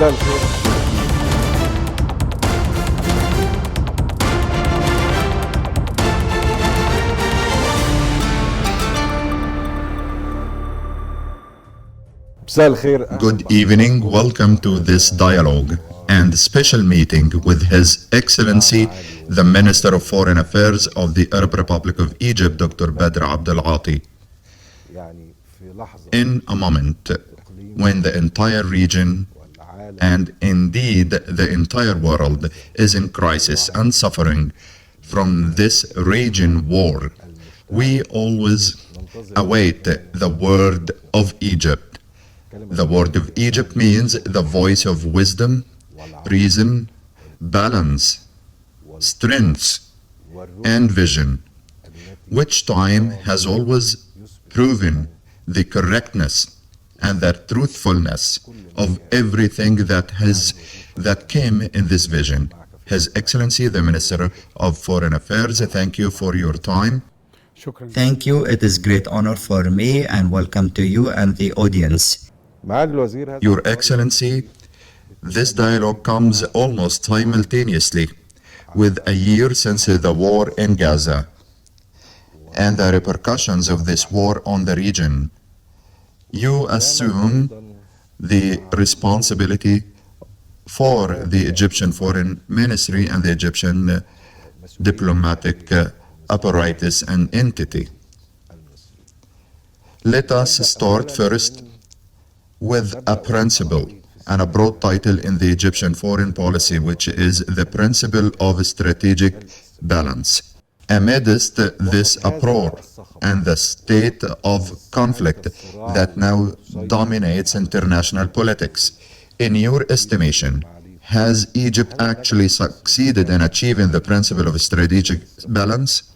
مساء الخير. مساء الخير. Good evening. Welcome to this dialogue and special meeting with His Excellency, the Minister of Foreign Affairs of the Arab Republic of Egypt, Dr. Badr Abdelatty. In a moment when the entire region and indeed the entire world is in crisis and suffering from this raging war, we always await the word of Egypt. The word of Egypt means the voice of wisdom, reason, balance, strength, and vision, which time has always proven the correctness and the truthfulness of everything that came in this vision. His Excellency, the Minister of Foreign Affairs, thank you for your time. Thank you. It is great honor for me, and welcome to you and the audience. Your Excellency, this dialogue comes almost simultaneously with a year since the war in Gaza and the repercussions of this war on the region. You assume the responsibility for the Egyptian Foreign Ministry and the Egyptian diplomatic apparatus and entity. Let us start first with a principle and a broad title in the Egyptian foreign policy, which is the principle of strategic balance. Amidst this uproar and the state of conflict that now dominates international politics, in your estimation, has Egypt actually succeeded in achieving the principle of strategic balance?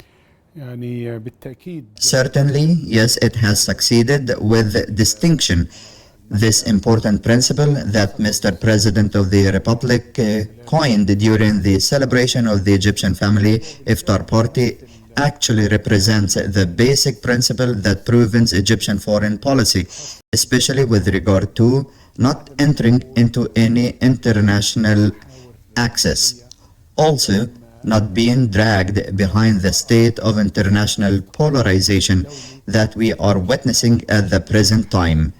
Certainly, yes, it has succeeded with distinction. This important principle that Mr. President of the Republic coined during the celebration of the Egyptian family iftar party actually represents the basic principle that prevents Egyptian foreign policy, especially with regard to not entering into any international access. Also, not being dragged behind the state of international polarization that we are witnessing at the present time.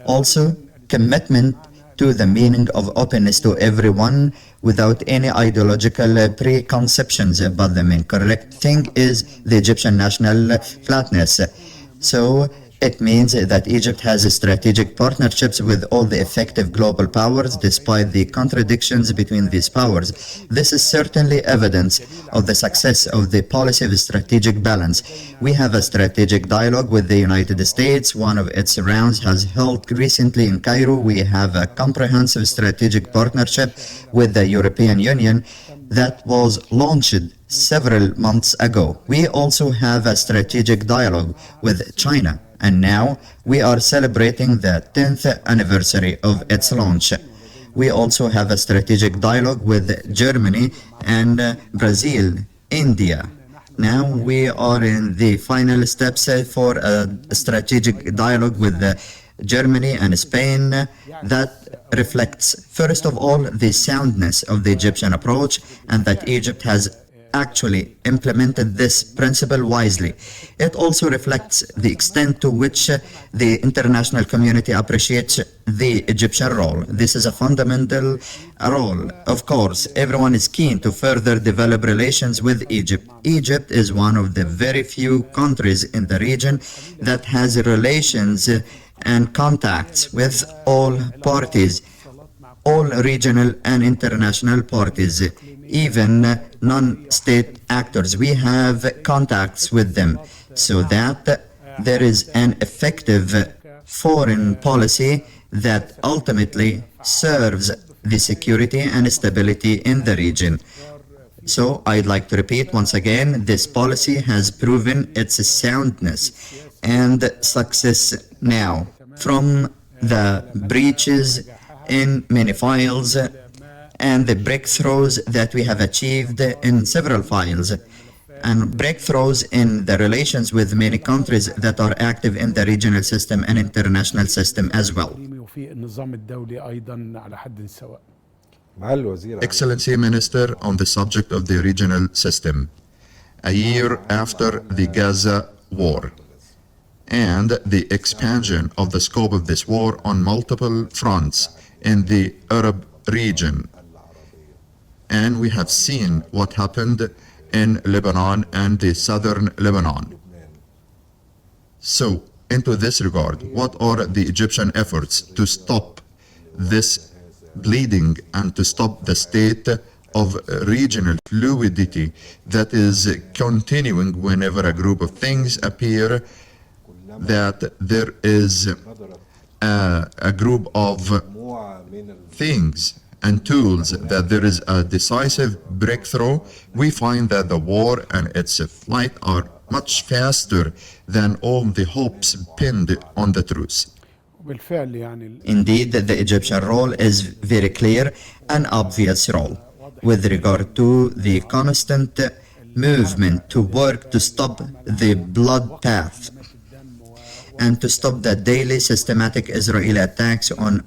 Also, commitment to the meaning of openness to everyone without any ideological preconceptions. But the main correct thing is the Egyptian national flatness. So it means that Egypt has strategic partnerships with all the effective global powers despite the contradictions between these powers. This is certainly evidence of the success of the policy of strategic balance. We have a strategic dialogue with the United States. One of its rounds has held recently in Cairo. We have a comprehensive strategic partnership with the European Union that was launched several months ago. We also have a strategic dialogue with China, and now we are celebrating the 10th anniversary of its launch. We also have a strategic dialogue with Germany and Brazil, India. Now we are in the final steps for a strategic dialogue with Germany and Spain that reflects, first of all, the soundness of the Egyptian approach and that Egypt has actually implemented this principle wisely. It also reflects the extent to which the international community appreciates the Egyptian role. This is a fundamental role. Of course, everyone is keen to further develop relations with Egypt. Egypt is one of the very few countries in the region that has relations and contacts with all parties, all regional and international parties, even non-state actors. We have contacts with them so that there is an effective foreign policy that ultimately serves the security and stability in the region. So I'd like to repeat once again, this policy has proven its soundness and success now. From the breaches in many files and the breakthroughs that we have achieved in several files, and breakthroughs in the relations with many countries that are active in the regional system and international system as well. وفي النظام الدولي أيضا على حد سواء. Excellency Minister, on the subject of the regional system, a year after the Gaza war and the expansion of the scope of this war on multiple fronts in the Arab region, and we have seen what happened in Lebanon and the southern Lebanon. So, into this regard, what are the Egyptian efforts to stop this bleeding and to stop the state of regional fluidity that is continuing whenever a group of things appear, that there is a group of things and tools, that there is a decisive breakthrough? We find that the war and its flight are much faster than all the hopes pinned on the truth. وبالفعل يعني Indeed, the Egyptian role is very clear and obvious role with regard to the constant movement to work to stop the blood path and to stop the daily systematic Israeli attacks on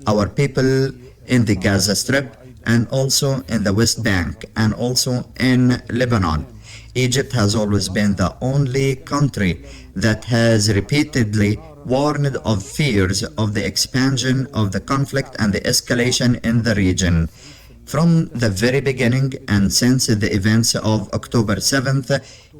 our people in the Gaza Strip and also in the West Bank and also in Lebanon. Egypt has always been the only country that has repeatedly warned of fears of the expansion of the conflict and the escalation in the region. From the very beginning and since the events of October 7th,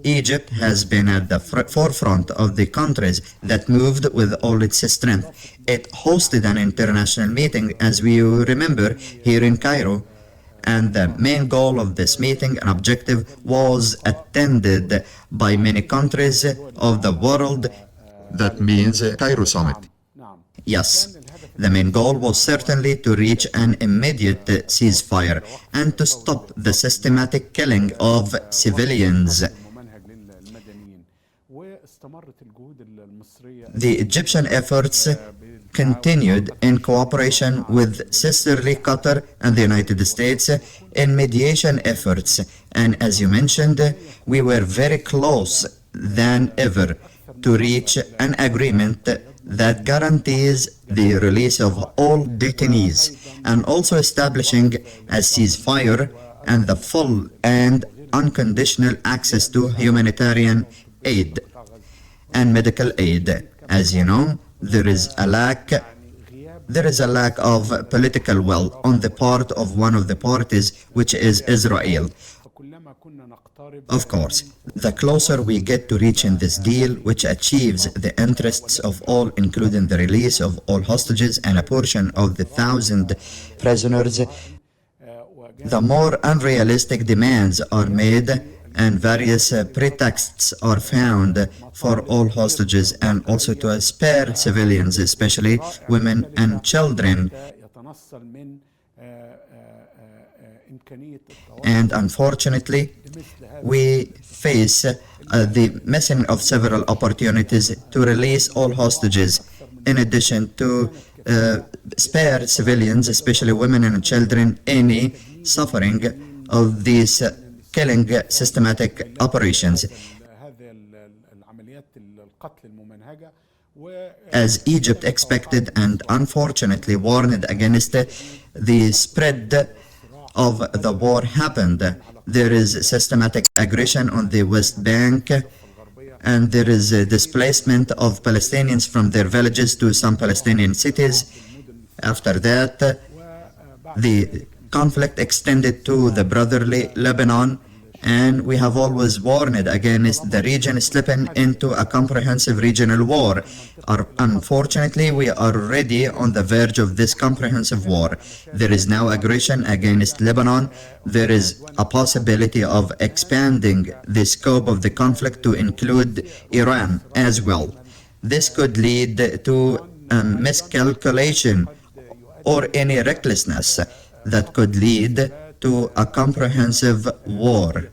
Egypt has been at the forefront of the countries that moved with all its strength. It hosted an international meeting, as we remember, here in Cairo, and the main goal of this meeting and objective was attended by many countries of the world. That means Cairo Summit. Yes, the main goal was certainly to reach an immediate ceasefire and to stop the systematic killing of civilians. The Egyptian efforts continued in cooperation with sisterly Qatar and the United States in mediation efforts, and as you mentioned, we were very close than ever to reach an agreement that guarantees the release of all detainees and also establishing a ceasefire and the full and unconditional access to humanitarian aid and medical aid. As you know, there is a lack of political will on the part of one of the parties, which is Israel. Of course, the closer we get to reaching this deal, which achieves the interests of all, including the release of all hostages and a portion of the 1,000 prisoners, the more unrealistic demands are made and various pretexts are found for all hostages and also to spare civilians, especially women and children. And unfortunately, we face the missing of several opportunities to release all hostages, in addition to spare civilians, especially women and children, any suffering of these killing systematic operations. As Egypt expected and unfortunately warned against, the spread of the war happened. There is systematic aggression on the West Bank, and there is a displacement of Palestinians from their villages to some Palestinian cities. After that, the conflict extended to the brotherly Lebanon, and we have always warned against the region slipping into a comprehensive regional war. Unfortunately, we are already on the verge of this comprehensive war. There is now aggression against Lebanon. There is a possibility of expanding the scope of the conflict to include Iran as well. This could lead to a miscalculation or any recklessness that could lead to a comprehensive war.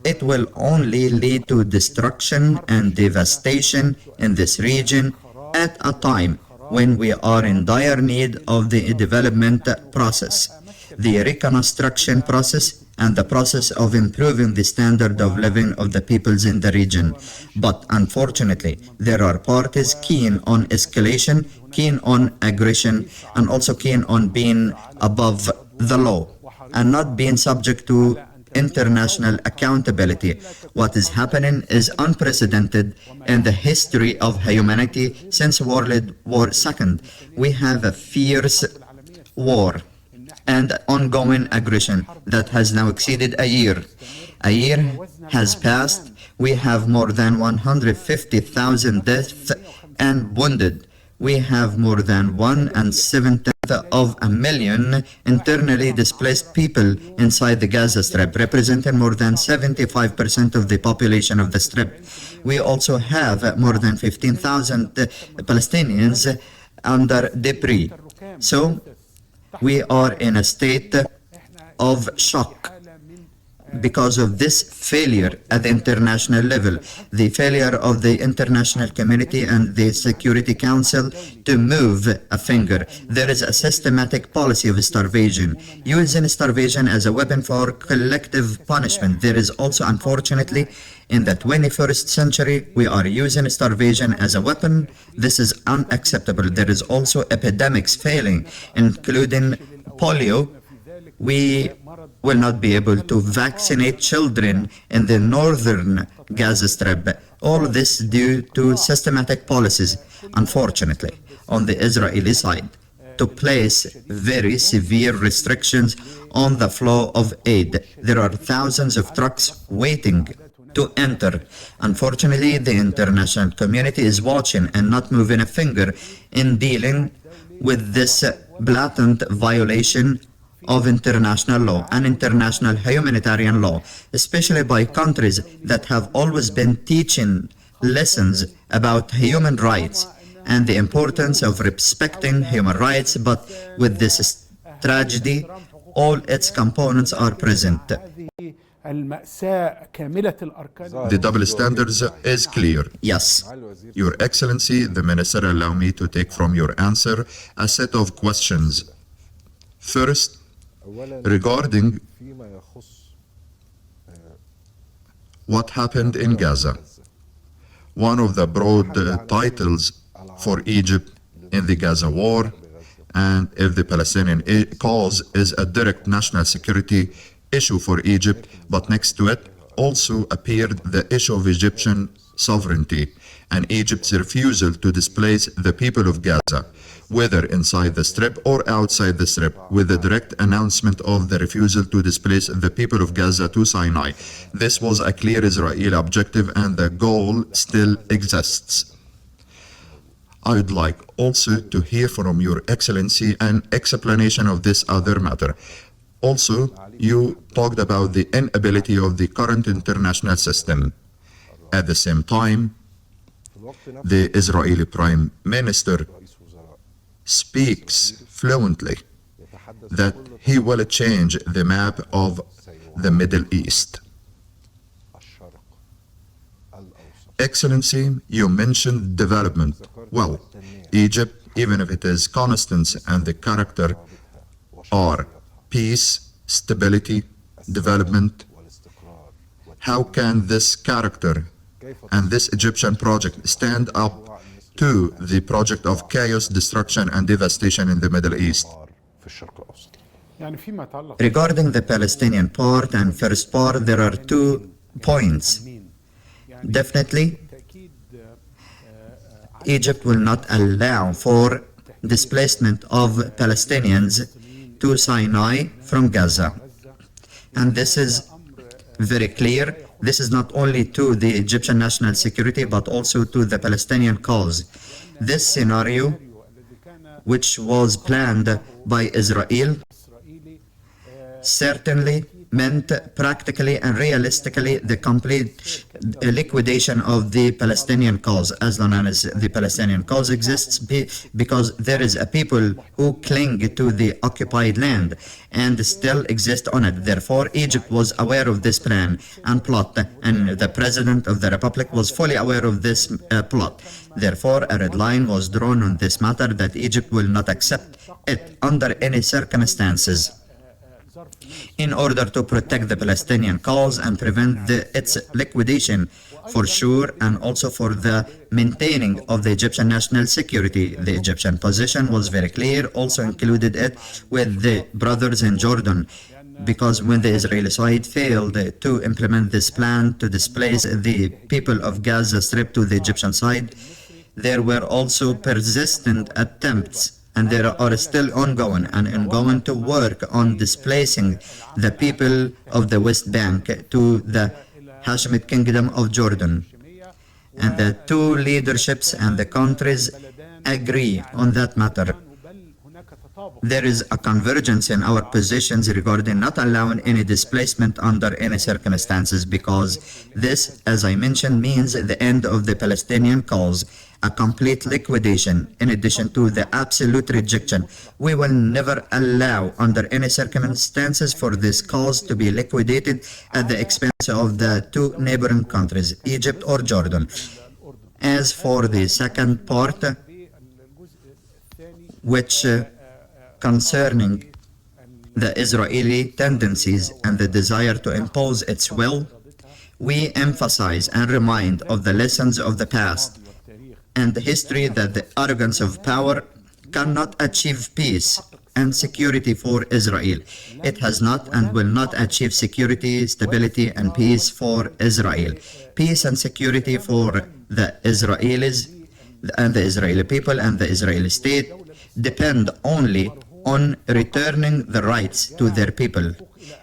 It will only lead to destruction and devastation in this region at a time when we are in dire need of the development process. the reconstruction process and the process of improving the standard of living of the peoples in the region. But unfortunately, there are parties keen on escalation, keen on aggression, and also keen on being above the law and not being subject to international accountability. What is happening is unprecedented in the history of humanity since World War II. We have a fierce war and ongoing aggression that has now exceeded a year. A year has passed. We have more than 150,000 deaths and wounded. We have more than 1/7 of a million internally displaced people inside the Gaza Strip, representing more than 75% of the population of the Strip. We also have more than 15,000 Palestinians under debris. So we are in a state of shock because of this failure at the international level, the failure of the international community and the Security Council to move a finger. There is a systematic policy of starvation, using starvation as a weapon for collective punishment. There is also, unfortunately, in the 21st century, we are using starvation as a weapon. This is unacceptable. There is also epidemics failing, including polio. We will not be able to vaccinate children in the northern Gaza Strip. All this due to systematic policies, unfortunately, on the Israeli side, to place very severe restrictions on the flow of aid. There are thousands of trucks waiting to enter. Unfortunately, the international community is watching and not moving a finger in dealing with this blatant violation of international law and international humanitarian law, especially by countries that have always been teaching lessons about human rights and the importance of respecting human rights. But with this tragedy, all its components are present. The double standards is clear. Yes. Your Excellency, the Minister, allow me to take from your answer a set of questions. First, regarding what happened in Gaza. One of the broad titles for Egypt in the Gaza war, and if the Palestinian cause is a direct national security issue for Egypt, but next to it also appeared the issue of Egyptian sovereignty and Egypt's refusal to displace the people of Gaza, whether inside the Strip or outside the Strip, with the direct announcement of the refusal to displace the people of Gaza to Sinai. This was a clear Israeli objective and the goal still exists. I would like also to hear from Your Excellency an explanation of this other matter. Also, you talked about the inability of the current international system. At the same time, the Israeli Prime Minister speaks fluently that he will change the map of the Middle East. Excellency, you mentioned development. Well, Egypt, even if it is constant and the character are peace, stability, development, how can this character and this Egyptian project stand up to the project of chaos, destruction, and devastation in the Middle East? Regarding the Palestinian part and first part, there are 2 points. Definitely, Egypt will not allow for displacement of Palestinians to Sinai from Gaza. And this is very clear. This is not only to the Egyptian national security, but also to the Palestinian cause. This scenario, which was planned by Israel, certainly meant practically and realistically the complete liquidation of the Palestinian cause, as long as the Palestinian cause exists, because there is a people who cling to the occupied land and still exist on it. Therefore, Egypt was aware of this plan and plot, and the President of the Republic was fully aware of this plot. Therefore, a red line was drawn on this matter that Egypt will not accept it under any circumstances. in order to protect the Palestinian cause and prevent its liquidation for sure, and also for the maintaining of the Egyptian national security. The Egyptian position was very clear, also included it with the brothers in Jordan, because when the Israeli side failed to implement this plan to displace the people of Gaza Strip to the Egyptian side, there were also persistent attempts, and there are still ongoing to work on displacing the people of the West Bank to the Hashemite Kingdom of Jordan. And the two leaderships and the countries agree on that matter. There is a convergence in our positions regarding not allowing any displacement under any circumstances, because this, as I mentioned, means the end of the Palestinian cause, a complete liquidation, in addition to the absolute rejection. We will never allow under any circumstances for this cause to be liquidated at the expense of the two neighboring countries, Egypt or Jordan. As for the second part, which concerning the Israeli tendencies and the desire to impose its will, we emphasize and remind of the lessons of the past and the history that the arrogance of power cannot achieve peace and security for Israel. It has not and will not achieve security, stability, and peace for Israel. Peace and security for the Israelis and the Israeli people and the Israeli state depend only on returning the rights to their people.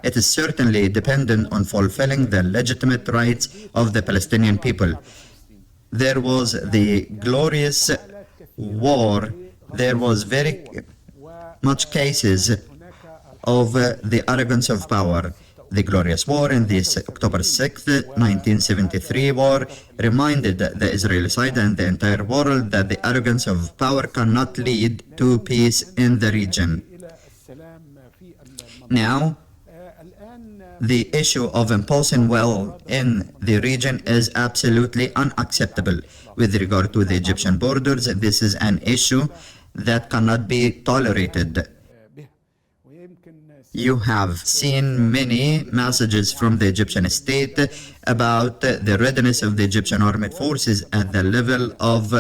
It is certainly dependent on fulfilling the legitimate rights of the Palestinian people. There was the glorious war. There was very much cases of the arrogance of power. The glorious war in this October 6th, 1973 war reminded the Israeli side and the entire world that the arrogance of power cannot lead to peace in the region. Now, the issue of imposing will in the region is absolutely unacceptable. With regard to the Egyptian borders, this is an issue that cannot be tolerated. You have seen many messages from the Egyptian state about the readiness of the Egyptian armed forces at the level of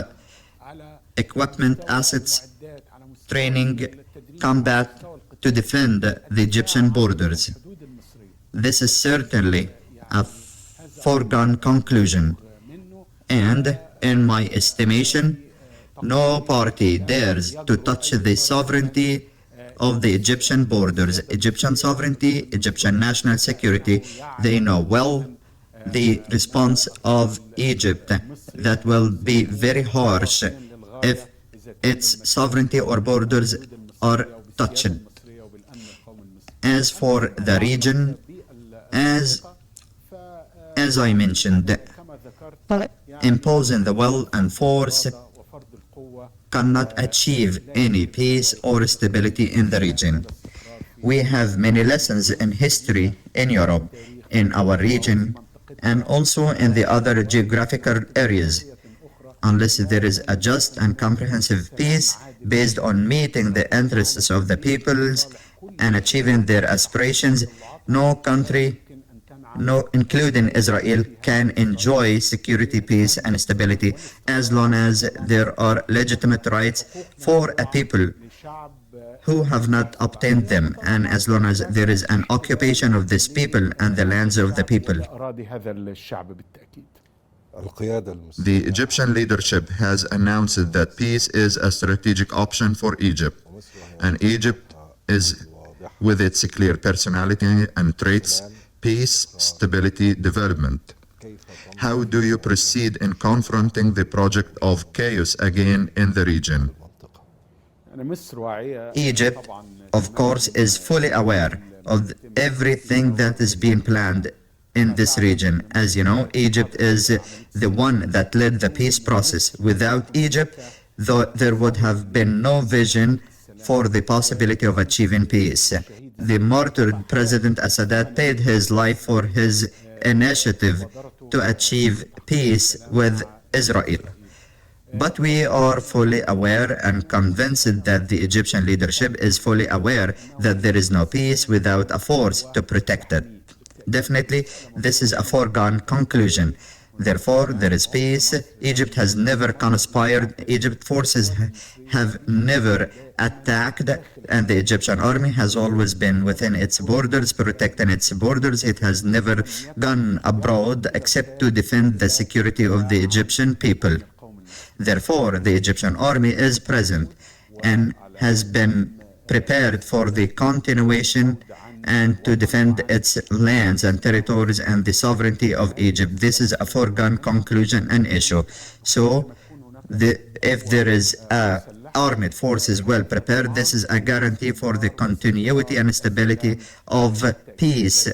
equipment, assets, training, combat to defend the Egyptian borders. This is certainly a foregone conclusion, and in my estimation, no party dares to touch the sovereignty of the Egyptian borders, Egyptian sovereignty, Egyptian national security. They know well the response of Egypt that will be very harsh if its sovereignty or borders are touched. As for the region, as I mentioned, imposing the will and force cannot achieve any peace or stability in the region. We have many lessons in history in Europe, in our region, and also in the other geographical areas. Unless there is a just and comprehensive peace based on meeting the interests of the peoples and achieving their aspirations, no country, including Israel, can enjoy security, peace, and stability as long as there are legitimate rights for a people who have not obtained them, and as long as there is an occupation of this people and the lands of the people. The Egyptian leadership has announced that peace is a strategic option for Egypt, and Egypt is, with its clear personality and traits, peace, stability, development. How do you proceed in confronting the project of chaos again in the region? Egypt, of course, is fully aware of everything that is being planned in this region. As you know, Egypt is the one that led the peace process. Without Egypt, there would have been no vision for the possibility of achieving peace. The martyred President Assad paid his life for his initiative to achieve peace with Israel. But we are fully aware and convinced that the Egyptian leadership is fully aware that there is no peace without a force to protect it. Definitely, this is a foregone conclusion. Therefore, there is peace. Egypt has never conspired. Egypt forces have never attacked, and the Egyptian army has always been within its borders, protecting its borders. It has never gone abroad except to defend the security of the Egyptian people. Therefore, the Egyptian army is present and has been prepared for the continuation and to defend its lands and territories and the sovereignty of Egypt. This is a foregone conclusion and issue. So, if there is a armed forces well prepared, this is a guarantee for the continuity and stability of peace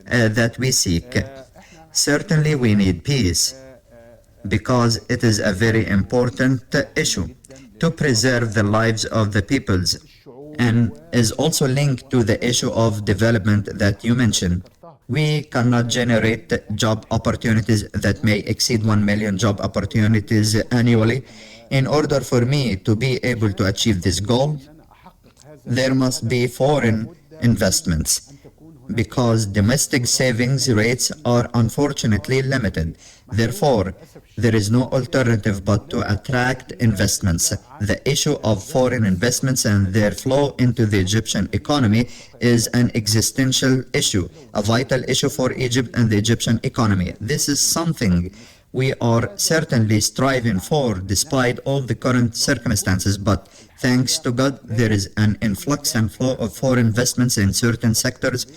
that we seek. Certainly, we need peace because it is a very important issue to preserve the lives of the peoples, and is also linked to the issue of development that you mentioned. We cannot generate job opportunities that may exceed 1 million job opportunities annually. In order for me to be able to achieve this goal, there must be foreign investments, because domestic savings rates are unfortunately limited. Therefore, there is no alternative but to attract investments. The issue of foreign investments and their flow into the Egyptian economy is an existential issue, a vital issue for Egypt and the Egyptian economy. This is something we are certainly striving for despite all the current circumstances, but thanks to God, there is an influx and flow of foreign investments in certain sectors.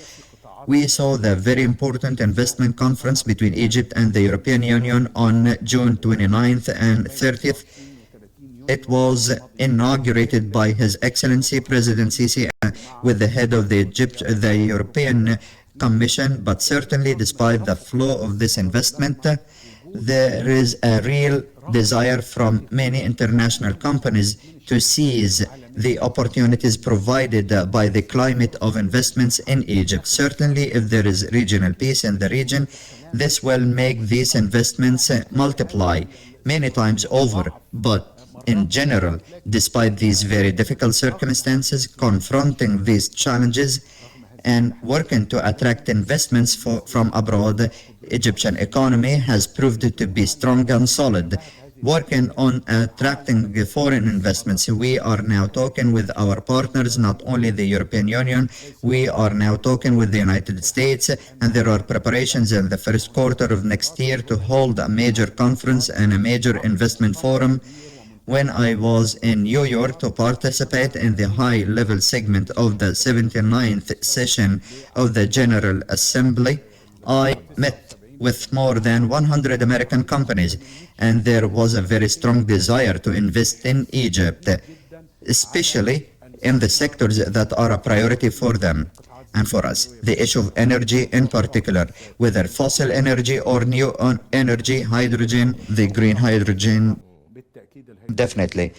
We saw the very important investment conference between Egypt and the European Union on June 29th and 30th. It was inaugurated by His Excellency President Sisi with the head of the European Commission, but certainly despite the flow of this investment, there is a real desire from many international companies to seize the opportunities provided by the climate of investments in Egypt. Certainly, if there is regional peace in the region, this will make these investments multiply many times over. But in general, despite these very difficult circumstances, confronting these challenges and working to attract investments from abroad, Egyptian economy has proved to be strong and solid. Working on attracting foreign investments, we are now talking with our partners, not only the European Union, we are now talking with the United States, and there are preparations in the first quarter of next year to hold a major conference and a major investment forum. When I was in New York to participate in the high-level segment of the 79th session of the General Assembly, I met with more than 100 American companies, and there was a very strong desire to invest in Egypt, especially in the sectors that are a priority for them and for us. The issue of energy in particular, whether fossil energy or new energy, hydrogen, the green hydrogen, definitely.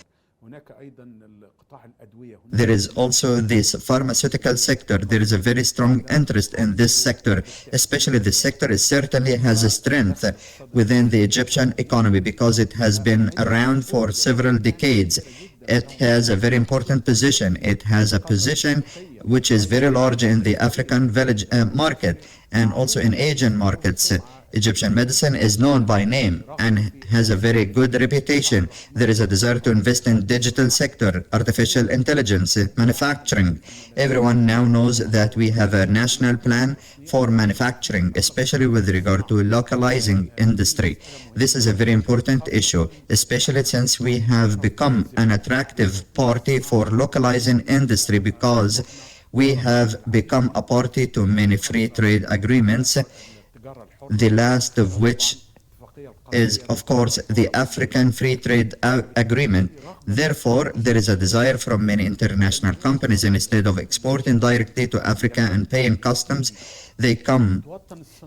There is also this pharmaceutical sector. There is a very strong interest in this sector, especially this sector certainly has a strength within the Egyptian economy because it has been around for several decades. It has a very important position. It has a position which is very large in the African village market and also in Asian markets. Egyptian medicine is known by name and has a very good reputation. There is a desire to invest in digital sector, artificial intelligence, manufacturing. Everyone now knows that we have a national plan for manufacturing, especially with regard to localizing industry. This is a very important issue, especially since we have become an attractive party for localizing industry because we have become a party to many free trade agreements, the last of which is, of course, the African Free Trade Agreement. Therefore, there is a desire from many international companies, instead of exporting directly to Africa and paying customs, they come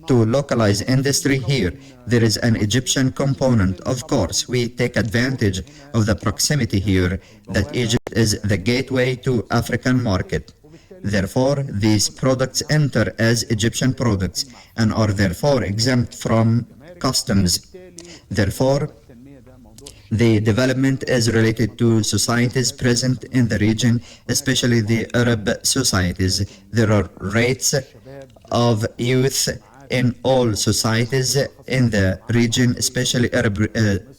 to localize industry here. There is an Egyptian component. Of course, we take advantage of the proximity here that Egypt is the gateway to African market. Therefore, these products enter as Egyptian products and are therefore exempt from customs. Therefore, The development is related to societies present in the region, especially the Arab societies. There are rates of youth in all societies in the region, especially Arab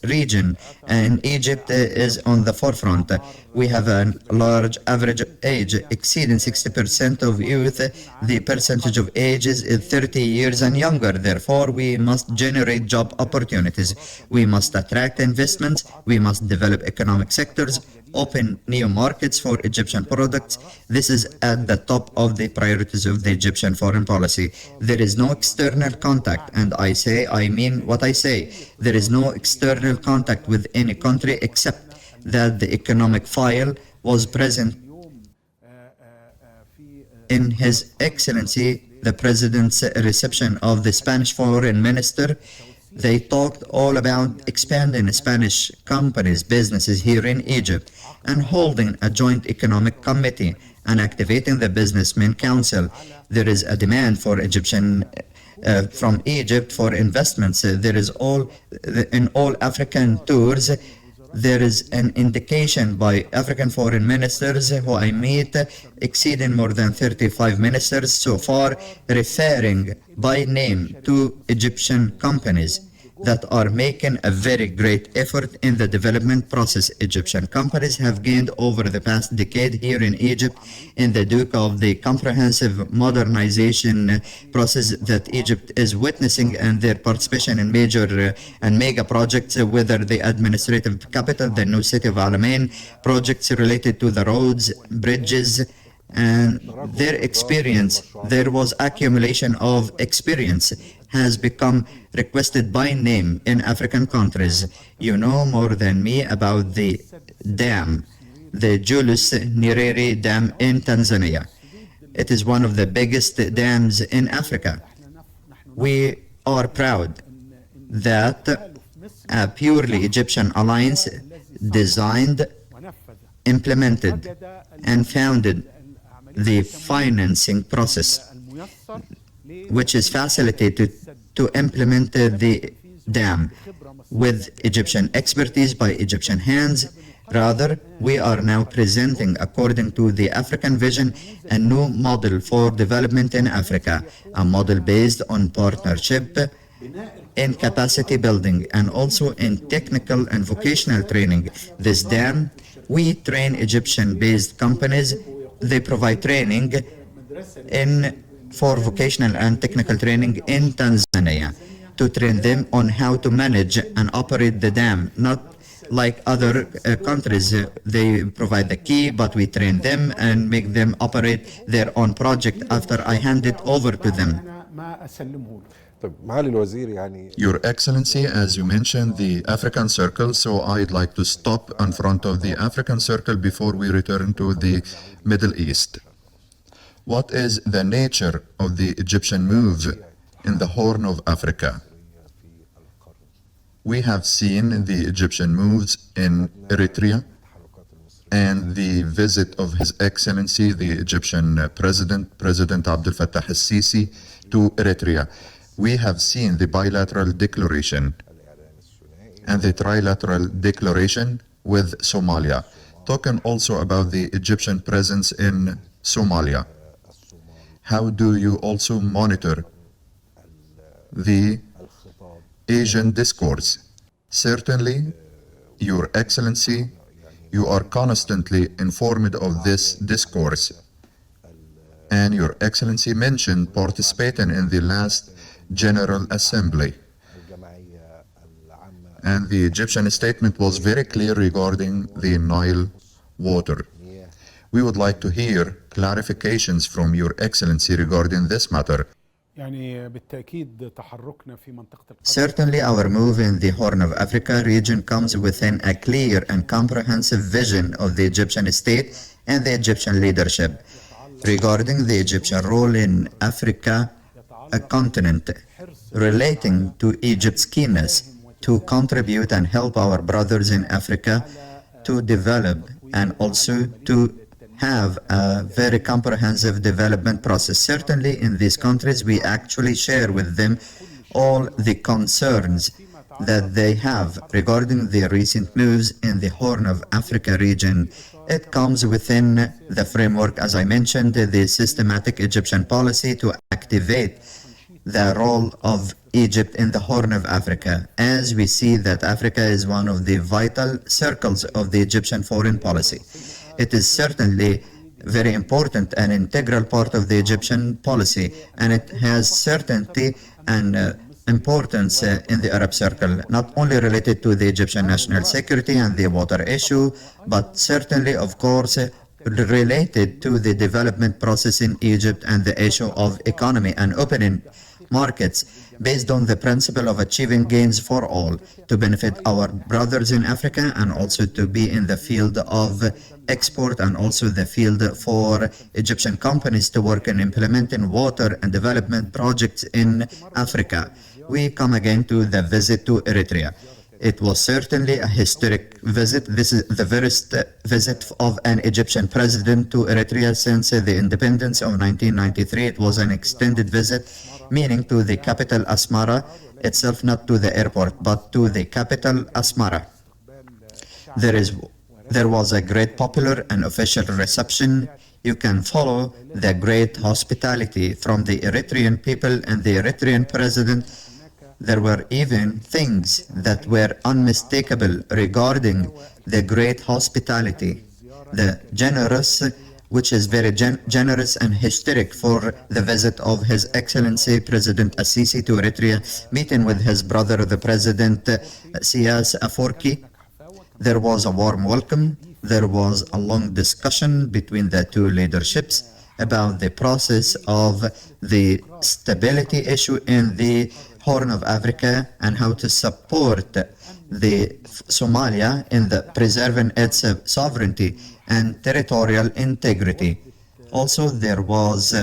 region, and Egypt is on the forefront. We have a large average age exceeding 60% of youth. The percentage of ages is 30 years and younger. Therefore, we must generate job opportunities. We must attract investments. We must develop economic sectors, open new markets for Egyptian products. This is at the top of the priorities of the Egyptian foreign policy. There is no external contact, and I mean what I say. There is no external contact with any country except that the economic file was present in His Excellency the President's reception of the Spanish Foreign Minister. They talked all about expanding Spanish companies, businesses here in Egypt, and holding a joint economic committee and activating the Businessmen Council. There is a demand for from Egypt for investments. There is in all African tours, there is an indication by African foreign ministers who I meet, exceeding more than 35 ministers so far, referring by name to Egyptian companies that are making a very great effort in the development process. Egyptian companies have gained over the past decade here in Egypt in the Duke of the comprehensive modernization process that Egypt is witnessing, and their participation in major and mega projects, whether the administrative capital, the new city of Alamein, projects related to the roads, bridges, and their experience. There was accumulation of experience has become requested by name in African countries. You know more than me about the dam, the Julius Nyerere Dam in Tanzania. It is one of the biggest dams in Africa. We are proud that a purely Egyptian alliance designed, implemented, and founded the financing process, which is facilitated to implement the dam with Egyptian expertise by Egyptian hands. Rather, we are now presenting, according to the African vision, a new model for development in Africa, a model based on partnership in capacity building and also in technical and vocational training. This dam, we train Egyptian-based companies. They provide training for vocational and technical training in Tanzania to train them on how to manage and operate the dam. Not like other countries, they provide the key, but we train them and make them operate their own project after I hand it over to them. Your Excellency, as you mentioned, the African Circle, so I'd like to stop in front of the African Circle before we return to the Middle East. What is the nature of the Egyptian move in the Horn of Africa? We have seen the Egyptian moves in Eritrea and the visit of His Excellency, the Egyptian President Abdel Fattah al-Sisi, to Eritrea. We have seen the bilateral declaration and the trilateral declaration with Somalia. Talking also about the Egyptian presence in Somalia. How do you also monitor the Asian discourse? Certainly, Your Excellency, you are constantly informed of this discourse. And Your Excellency mentioned participating in the last General Assembly. And the Egyptian statement was very clear regarding the Nile water. We would like to hear clarifications from Your Excellency regarding this matter. Certainly, our move in the Horn of Africa region comes within a clear and comprehensive vision of the Egyptian state and the Egyptian leadership. Regarding the Egyptian role in Africa, a continent relating to Egypt's keenness to contribute and help our brothers in Africa to develop and also to have a very comprehensive development process. Certainly in these countries, we actually share with them all the concerns that they have regarding the recent moves in the Horn of Africa region. It comes within the framework, as I mentioned, the systematic Egyptian policy to activate the role of Egypt in the Horn of Africa, as we see that Africa is one of the vital circles of the Egyptian foreign policy. It is certainly very important and integral part of the Egyptian policy, and it has certainty and importance in the Arab Circle, not only related to the Egyptian national security and the water issue, but certainly, of course, related to the development process in Egypt and the issue of economy and opening markets based on the principle of achieving gains for all to benefit our brothers in Africa, and also to be in the field of export, and also the field for Egyptian companies to work in implementing water and development projects in Africa. We come again to the visit to Eritrea. It was certainly a historic visit. This is the first visit of an Egyptian president to Eritrea since the independence of 1993. It was an extended visit, meaning to the capital Asmara itself, not to the airport, but to the capital Asmara. There was a great popular and official reception. You can follow the great hospitality from the Eritrean people and the Eritrean president. There were even things that were unmistakable regarding the great hospitality, the generous, which is very generous and historic for the visit of His Excellency President Assisi to Eritrea, meeting with his brother, the President Sias Afwerki. There was a warm welcome. There was a long discussion between the two leaderships about the process of the stability issue in the Horn of Africa and how to support the Somalia in the preserving its sovereignty and territorial integrity. Also, there was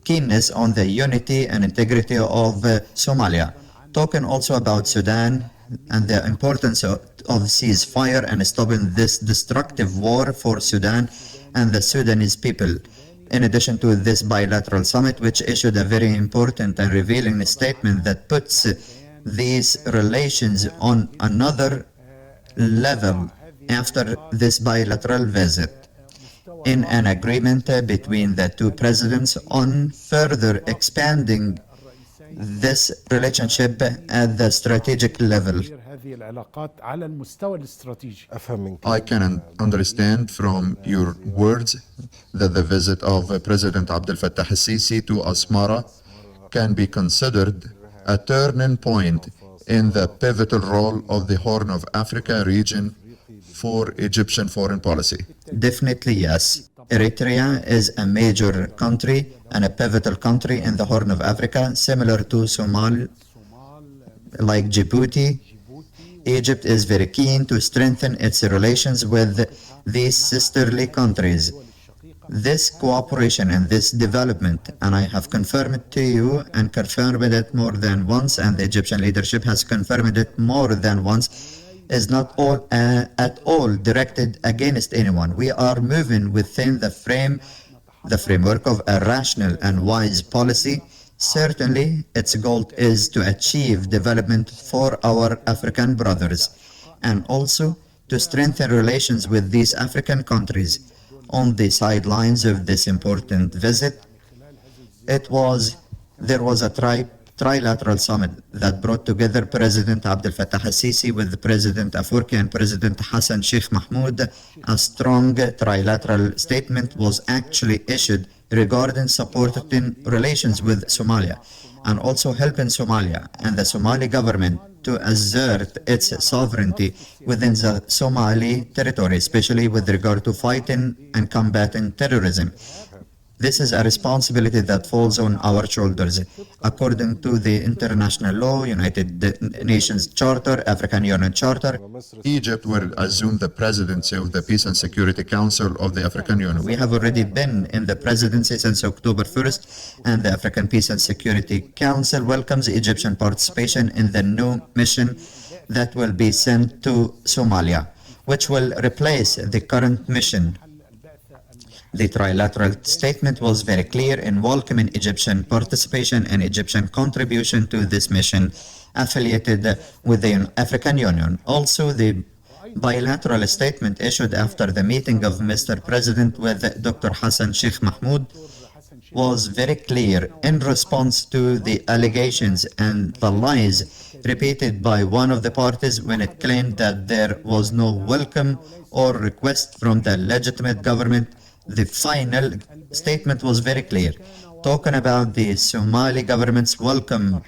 keenness on the unity and integrity of Somalia. Talking also about Sudan and the importance of ceasefire and stopping this destructive war for Sudan and the Sudanese people. In addition to this bilateral summit, which issued a very important and revealing statement that puts these relations on another level after this bilateral visit, in an agreement between the two presidents on further expanding this relationship at the strategic level. I can understand from your words that the visit of President Abdel Fattah al-Sisi to Asmara can be considered a turning point in the pivotal role of the Horn of Africa region for Egyptian foreign policy. Definitely yes. Eritrea is a major country and a pivotal country in the Horn of Africa, similar to Somalia, like Djibouti. Egypt is very keen to strengthen its relations with these sisterly countries. This cooperation and this development, and I have confirmed it to you and confirmed it more than once, and the Egyptian leadership has confirmed it more than once, is not at all directed against anyone. We are moving within the framework of a rational and wise policy. Certainly, its goal is to achieve development for our African brothers, and also to strengthen relations with these African countries. On the sidelines of this important visit, there was a trilateral summit that brought together President Abdel Fattah al-Sisi with President Afwerki and President Hassan Sheikh Mahmoud. A strong trilateral statement was actually issued regarding supporting relations with Somalia and also helping Somalia and the Somali government to assert its sovereignty within the Somali territory, especially with regard to fighting and combating terrorism. This is a responsibility that falls on our shoulders. According to the international law, United Nations Charter, African Union Charter, Egypt will assume the presidency of the Peace and Security Council of the African Union. We have already been in the presidency since October 1st, and the African Peace and Security Council welcomes Egyptian participation in the new mission that will be sent to Somalia, which will replace the current mission. The trilateral statement was very clear in welcoming Egyptian participation and Egyptian contribution to this mission affiliated with the African Union. Also, the bilateral statement issued after the meeting of Mr. President with Dr. Hassan Sheikh Mahmoud was very clear in response to the allegations and the lies repeated by one of the parties when it claimed that there was no welcome or request from the legitimate government. The final statement was very clear, talking about the Somali government's welcome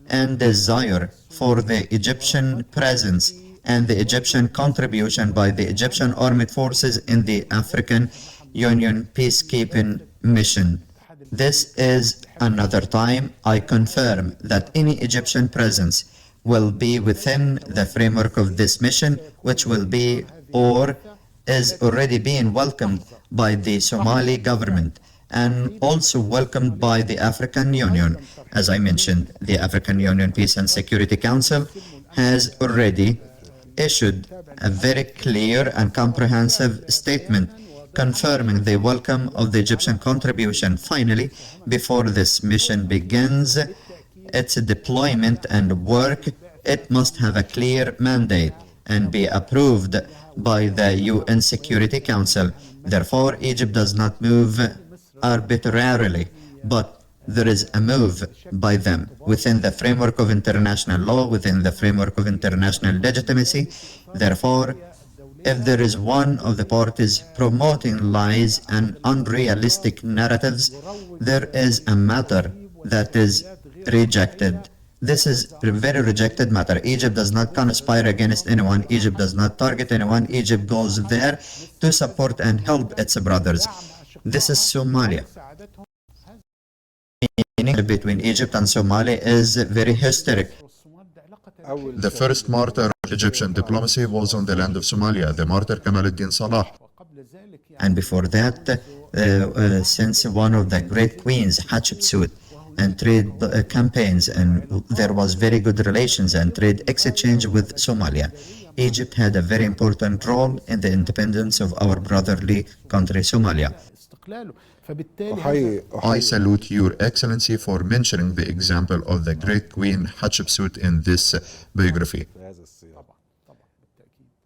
and desire for the Egyptian presence and the Egyptian contribution by the Egyptian armed forces in the African Union peacekeeping mission. This is another time I confirm that any Egyptian presence will be within the framework of this mission, which will be or is already being welcomed by the Somali government and also welcomed by the African Union. As I mentioned, the African Union Peace and Security Council has already issued a very clear and comprehensive statement confirming the welcome of the Egyptian contribution. Finally, before this mission begins its deployment and work, it must have a clear mandate and be approved by the UN Security Council. Therefore, Egypt does not move arbitrarily, but there is a move by them within the framework of international law, within the framework of international legitimacy. Therefore, if there is one of the parties promoting lies and unrealistic narratives, there is a matter that is rejected. This is a very rejected matter. Egypt does not conspire against anyone. Egypt does not target anyone. Egypt goes there to support and help its brothers. This is Somalia. Meaning between Egypt and Somalia is very historic. The first martyr of Egyptian diplomacy was on the land of Somalia, the martyr Kamal ad-Din Salah. And before that, since one of the great queens, Hatshepsut, and trade campaigns, and there was very good relations and trade exchange with Somalia. Egypt had a very important role in the independence of our brotherly country, Somalia. I salute Your Excellency for mentioning the example of the great Queen Hatshepsut in this biography.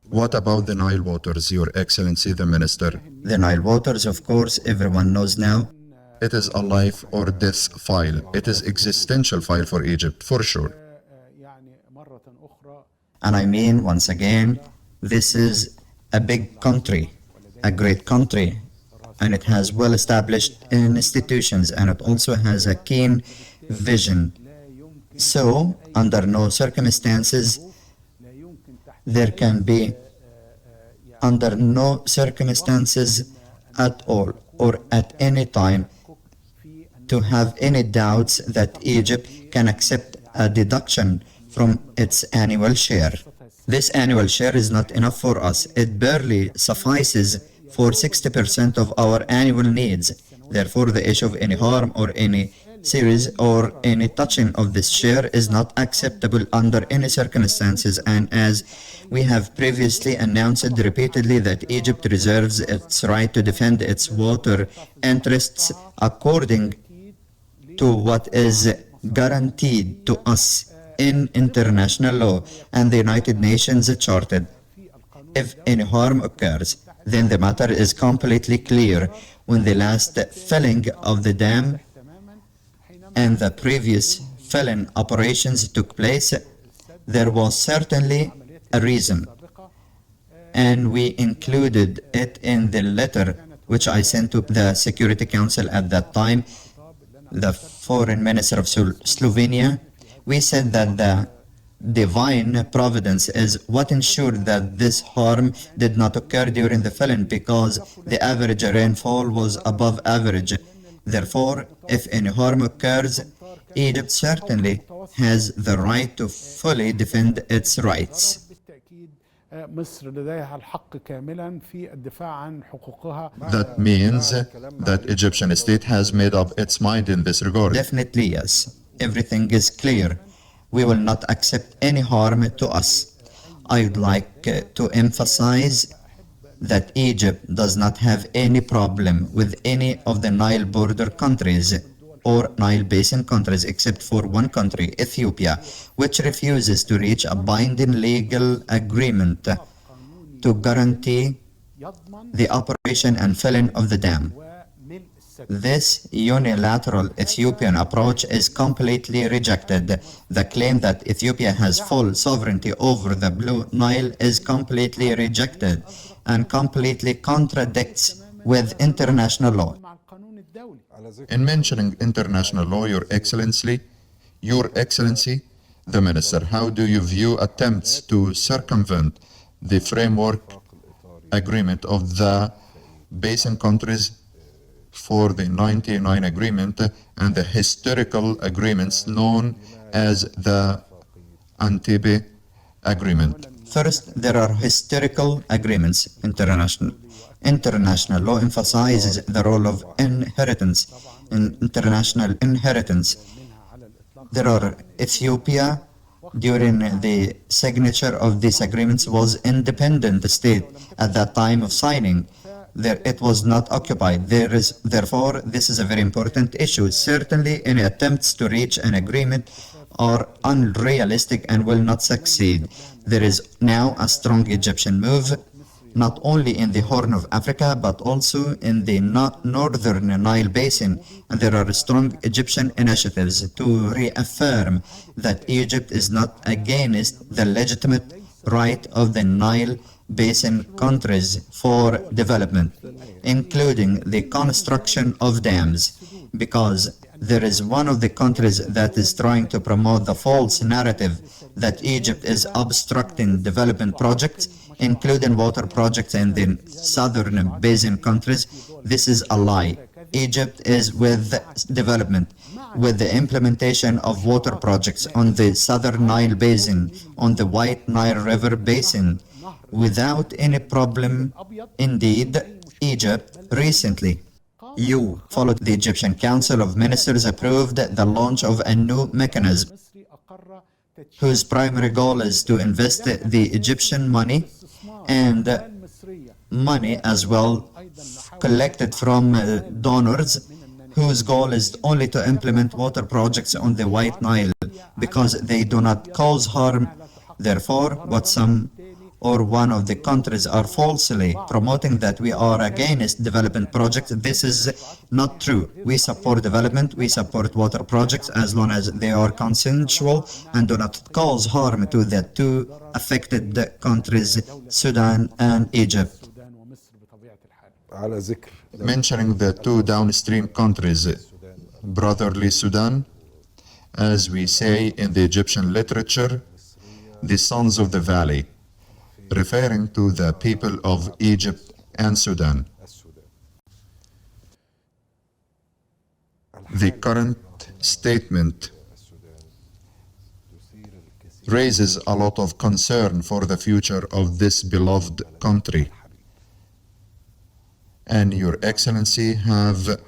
What about the Nile waters, Your Excellency the Minister? The Nile waters, of course, everyone knows now. It is a life or death file. It is existential file for Egypt, for sure. And I mean, once again, this is a big country, a great country, and it has well-established institutions, and it also has a keen vision. So, under no circumstances, there can be, under no circumstances at all, or at any time, to have any doubts that Egypt can accept a deduction from its annual share. This annual share is not enough for us. It barely suffices for 60% of our annual needs. Therefore, the issue of any harm or any series or any touching of this share is not acceptable under any circumstances. And as we have previously announced repeatedly that Egypt reserves its right to defend its water interests according to what is guaranteed to us in international law and the United Nations Charter. If any harm occurs, then the matter is completely clear. When the last filling of the dam and the previous filling operations took place, there was certainly a reason, and we included it in the letter which I sent to the Security Council at that time, the Foreign Minister of Slovenia. We said that the divine providence is what ensured that this harm did not occur during the filling, because the average rainfall was above average. Therefore, if any harm occurs, Egypt certainly has the right to fully defend its rights. That means that Egyptian state has made up its mind in this regard. Definitely, yes. Everything is clear. We will not accept any harm to us. I would like to emphasize that Egypt does not have any problem with any of the Nile border countries or Nile Basin countries except for one country, Ethiopia, which refuses to reach a binding legal agreement to guarantee the operation and filling of the dam. This unilateral Ethiopian approach is completely rejected. The claim that Ethiopia has full sovereignty over the Blue Nile is completely rejected and completely contradicts with international law. In mentioning international law, Your Excellency, the Minister, how do you view attempts to circumvent the framework agreement of the basin countries for the 99 agreement and the historical agreements known as the Entebbe agreement? First, there are historical agreements. International law emphasizes the role of inheritance in international inheritance. There are Ethiopia, during the signature of these agreements, was independent state at that time of signing. It was not occupied. Therefore, this is a very important issue. Certainly, any attempts to reach an agreement are unrealistic and will not succeed. There is now a strong Egyptian move, not only in the Horn of Africa, but also in the northern Nile Basin. And there are strong Egyptian initiatives to reaffirm that Egypt is not against the legitimate right of the Nile Basin countries for development, including the construction of dams, because there is one of the countries that is trying to promote the false narrative that Egypt is obstructing development projects, including water projects in the southern basin countries. This is a lie. Egypt is with development, with the implementation of water projects on the southern Nile Basin, on the White Nile River Basin, without any problem. Indeed, Egypt recently, you followed the Egyptian Council of Ministers approved the launch of a new mechanism whose primary goal is to invest the Egyptian money and money as well collected from donors, whose goal is only to implement water projects on the White Nile because they do not cause harm. Therefore, what some or one of the countries are falsely promoting that we are against development projects, this is not true. We support development, we support water projects as long as they are consensual and do not cause harm to the two affected countries, Sudan and Egypt. Mentioning the two downstream countries, brotherly Sudan, as we say in the Egyptian literature, the sons of the valley, referring to the people of Egypt and Sudan. The current statement raises a lot of concern for the future of this beloved country. And Your Excellency have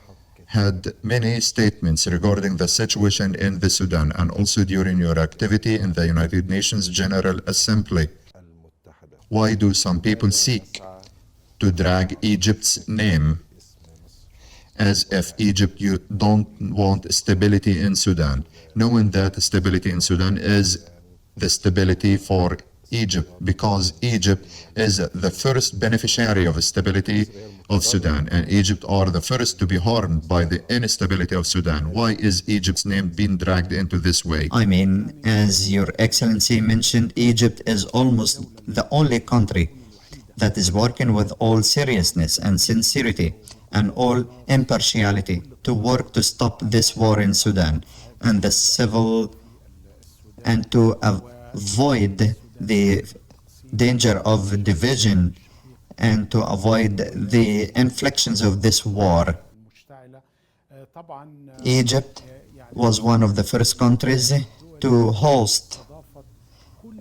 had many statements regarding the situation in the Sudan, and also during your activity in the United Nations General Assembly. Why do some people seek to drag Egypt's name as if Egypt you don't want stability in Sudan, knowing that stability in Sudan is the stability for Egypt, because Egypt is the first beneficiary of stability of Sudan, and Egypt are the first to be harmed by the instability of Sudan. Why is Egypt's name being dragged into this way? I mean, as Your Excellency mentioned, Egypt is almost the only country that is working with all seriousness and sincerity and all impartiality to work to stop this war in Sudan and the civil, and to avoid the danger of division and to avoid the inflictions of this war. Egypt was one of the first countries to host,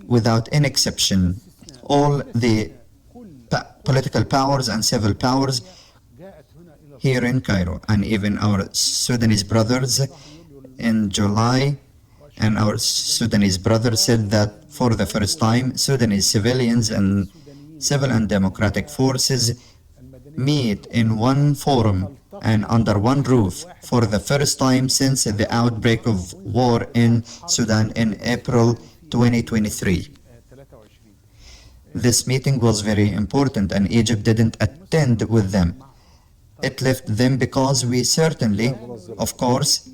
without any exception, all the political powers and civil powers here in Cairo, and even our Sudanese brothers in July. And our Sudanese brothers said that for the first time, Sudanese civilians and civil and democratic forces meet in one forum and under one roof for the first time since the outbreak of war in Sudan in April 2023. This meeting was very important and Egypt didn't attend with them. It left them because we certainly, of course,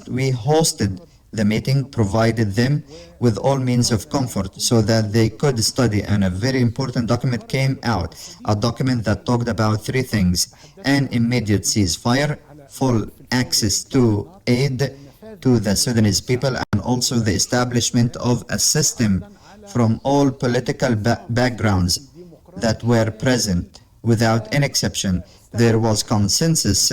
we hosted the meeting, provided them with all means of comfort so that they could study, and a very important document came out, a document that talked about three things: an immediate ceasefire, full access to aid to the Sudanese people, and also the establishment of a system from all political backgrounds that were present without any exception. There was consensus.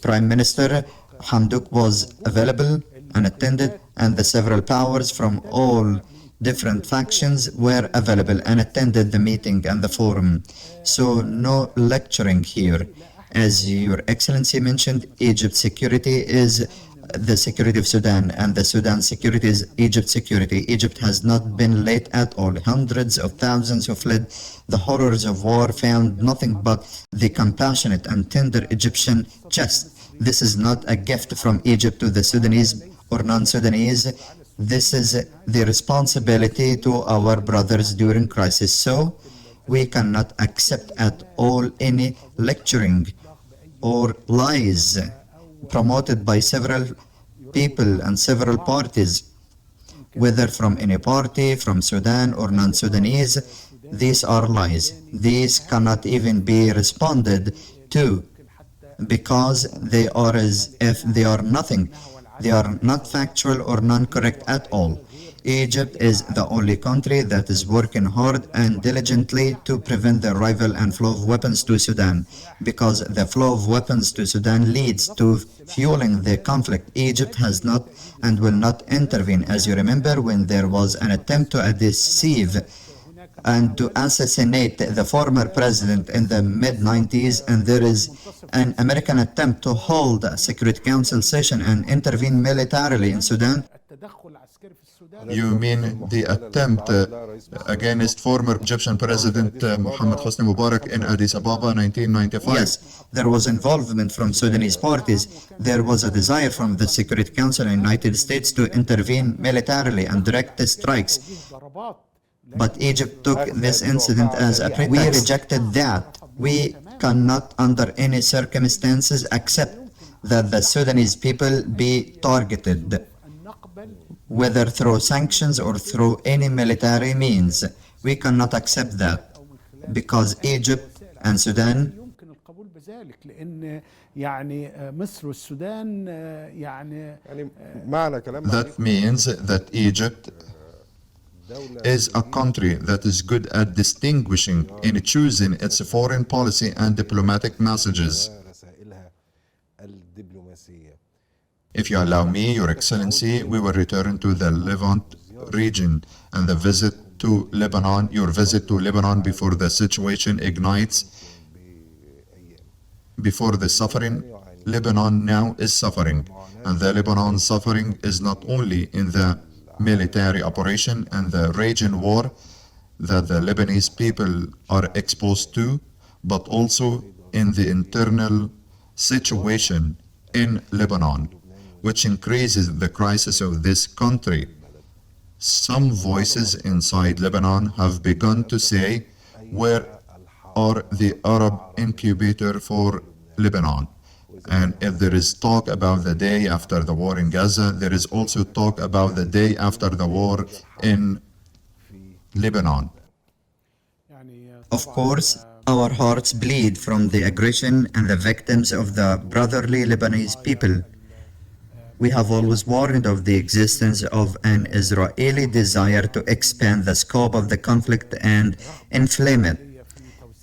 Prime Minister Hamdok was available and attended, and the several powers from all different factions were available and attended the meeting and the forum. So no lecturing here. As Your Excellency mentioned, Egypt's security is the security of Sudan, and the Sudan security is Egypt's security. Egypt has not been late at all. Hundreds of thousands who fled the horrors of war found nothing but the compassionate and tender Egyptian chest. This is not a gift from Egypt to the Sudanese or non-Sudanese. This is the responsibility to our brothers during crisis. So we cannot accept at all any lecturing or lies promoted by several people and several parties, whether from any party, from Sudan or non-Sudanese. These are lies. These cannot even be responded to because they are as if they are nothing. They are not factual or non-correct at all. Egypt is the only country that is working hard and diligently to prevent the arrival and flow of weapons to Sudan, because the flow of weapons to Sudan leads to fueling the conflict. Egypt has not and will not intervene. As you remember, when there was an attempt to deceive and to assassinate the former president in the mid-90s, and there is an American attempt to hold a Security Council session and intervene militarily in Sudan. You mean the attempt against former Egyptian President Mohammed Hosni Mubarak in Addis Ababa 1995? Yes, there was involvement from Sudanese parties. There was a desire from the Security Council in the United States to intervene militarily and direct strikes. But Egypt took this incident as a pretext. We rejected that. We cannot under any circumstances accept that the Sudanese people be targeted, whether through sanctions or through any military means. We cannot accept that because Egypt and Sudan That means that Egypt is a country that is good at distinguishing in choosing its foreign policy and diplomatic messages. If you allow me, Your Excellency, we will return to the Levant region and the visit to Lebanon, your visit to Lebanon before the situation ignites, before the suffering. Lebanon now is suffering, and the Lebanon suffering is not only in the military operation and the region war that the Lebanese people are exposed to, but also in the internal situation in Lebanon, which increases the crisis of this country. Some voices inside Lebanon have begun to say, where are the Arab incubator for Lebanon? And if there is talk about the day after the war in Gaza, there is also talk about the day after the war in Lebanon. Of course, our hearts bleed from the aggression and the victims of the brotherly Lebanese people. We have always warned of the existence of an Israeli desire to expand the scope of the conflict and inflame it.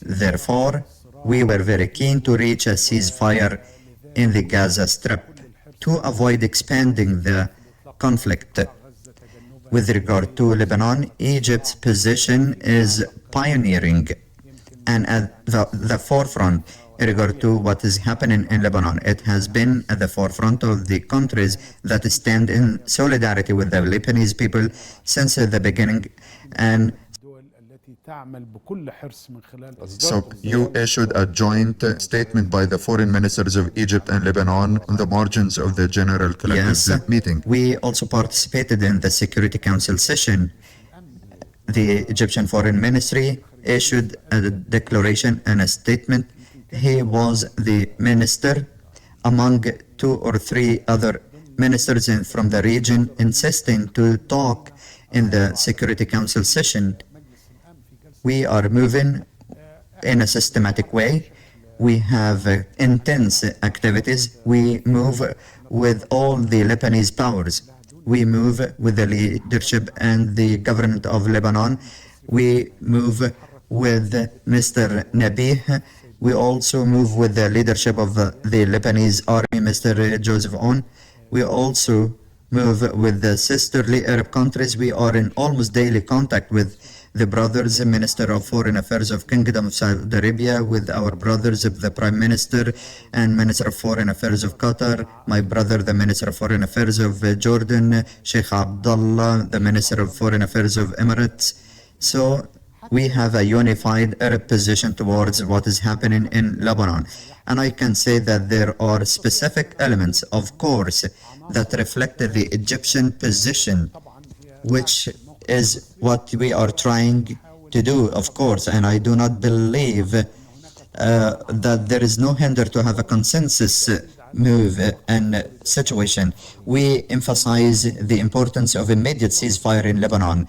Therefore, we were very keen to reach a ceasefire in the Gaza Strip to avoid expanding the conflict. With regard to Lebanon, Egypt's position is pioneering and at the forefront in regard to what is happening in Lebanon. It has been at the forefront of the countries that stand in solidarity with the Lebanese people since the beginning, and التي تعمل بكل حرص من خلال So you issued a joint statement by the foreign ministers of Egypt and Lebanon on the margins of the General Collective Meeting. We also participated in the Security Council session. The Egyptian Foreign Ministry issued a declaration and a statement. He was the minister among 2 or 3 other ministers from the region, insisting to talk in the Security Council session. We are moving in a systematic way. We have intense activities. We move with all the Lebanese powers. We move with the leadership and the government of Lebanon. We move with Mr. Nabih. We also move with the leadership of the Lebanese army, Mr. Joseph Aoun. We also move with the sisterly Arab countries. We are in almost daily contact with the brothers, Minister of Foreign Affairs of Kingdom of Saudi Arabia, with our brothers of the Prime Minister and Minister of Foreign Affairs of Qatar, my brother, the Minister of Foreign Affairs of Jordan, Sheikh Abdullah, the Minister of Foreign Affairs of Emirates. So we have a unified Arab position towards what is happening in Lebanon. And I can say that there are specific elements, of course, that reflect the Egyptian position, which is what we are trying to do, of course. And I do not believe that there is no hinder to have a consensus move and situation. We emphasize the importance of immediate ceasefire in Lebanon,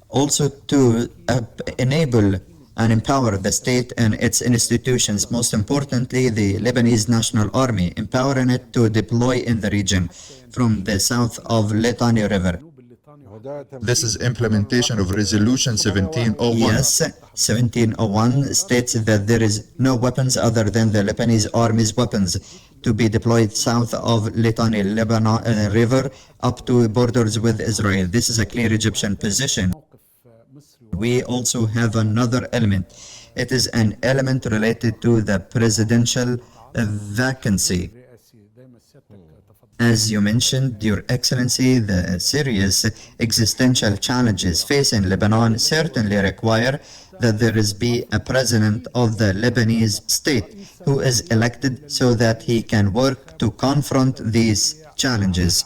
also to enable and empower the state and its institutions, most importantly the Lebanese National Army, empowering it to deploy in the region from the south of Litani River. This is implementation of Resolution 1701. Yes, 1701 states that there is no weapons other than the Lebanese army's weapons to be deployed south of Litani River up to borders with Israel. This is a clear Egyptian position. We also have another element. It is an element related to the presidential vacancy. As you mentioned, Your Excellency, the serious existential challenges facing Lebanon certainly require that there be a president of the Lebanese state who is elected so that he can work to confront these challenges.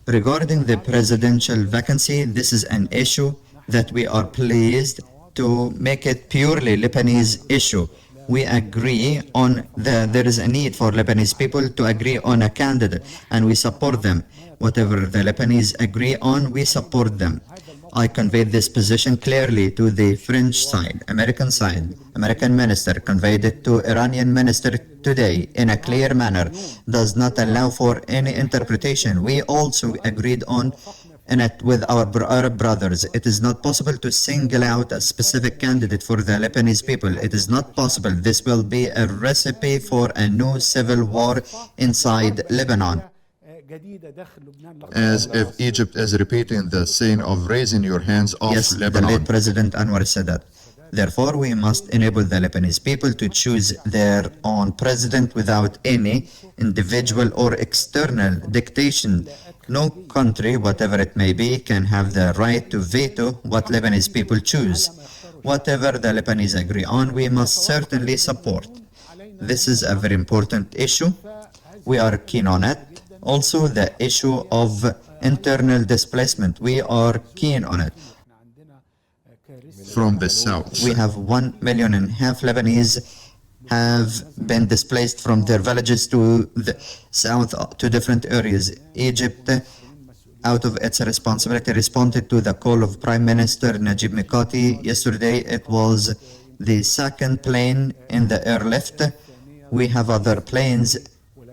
Regarding the presidential vacancy, this is an issue that we are pleased to make it purely Lebanese issue. We agree on there is a need for Lebanese people to agree on a candidate, and we support them. Whatever the Lebanese agree on, we support them. I conveyed this position clearly to the French side, American minister conveyed it to Iranian minister today in a clear manner, does not allow for any interpretation. We also agreed on it with our Arab brothers. It is not possible to single out a specific candidate for the Lebanese people. It is not possible. This will be a recipe for a new civil war inside Lebanon. As if Egypt is repeating the saying of raising your hands off Yes, Lebanon. the late President Anwar said that. Therefore, we must enable the Lebanese people to choose their own president without any individual or external dictation. No country, whatever it may be, can have the right to veto what Lebanese people choose. Whatever the Lebanese agree on, we must certainly support. This is a very important issue. We are keen on it. Also, the issue of internal displacement, we are keen on it. From the south. We have 1.5 million Lebanese have been displaced from their villages to the south to different areas. Egypt, out of its responsibility, responded to the call of Prime Minister Najib Mikati. Yesterday, it was the second plane in the airlift. We have other planes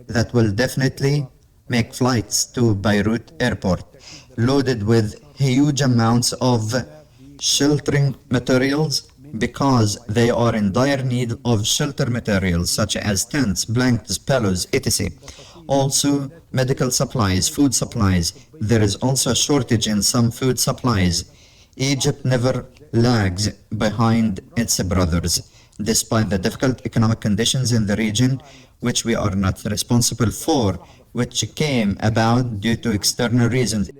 that will definitely make flights to Beirut airport, loaded with huge amounts of sheltering materials, because they are in dire need of shelter materials such as tents, blankets, pillows, etc. Also, medical supplies, food supplies. There is also a shortage in some food supplies. Egypt never lags behind its brothers, despite the difficult economic conditions in the region, which we are not responsible for, which came about due to external reasons.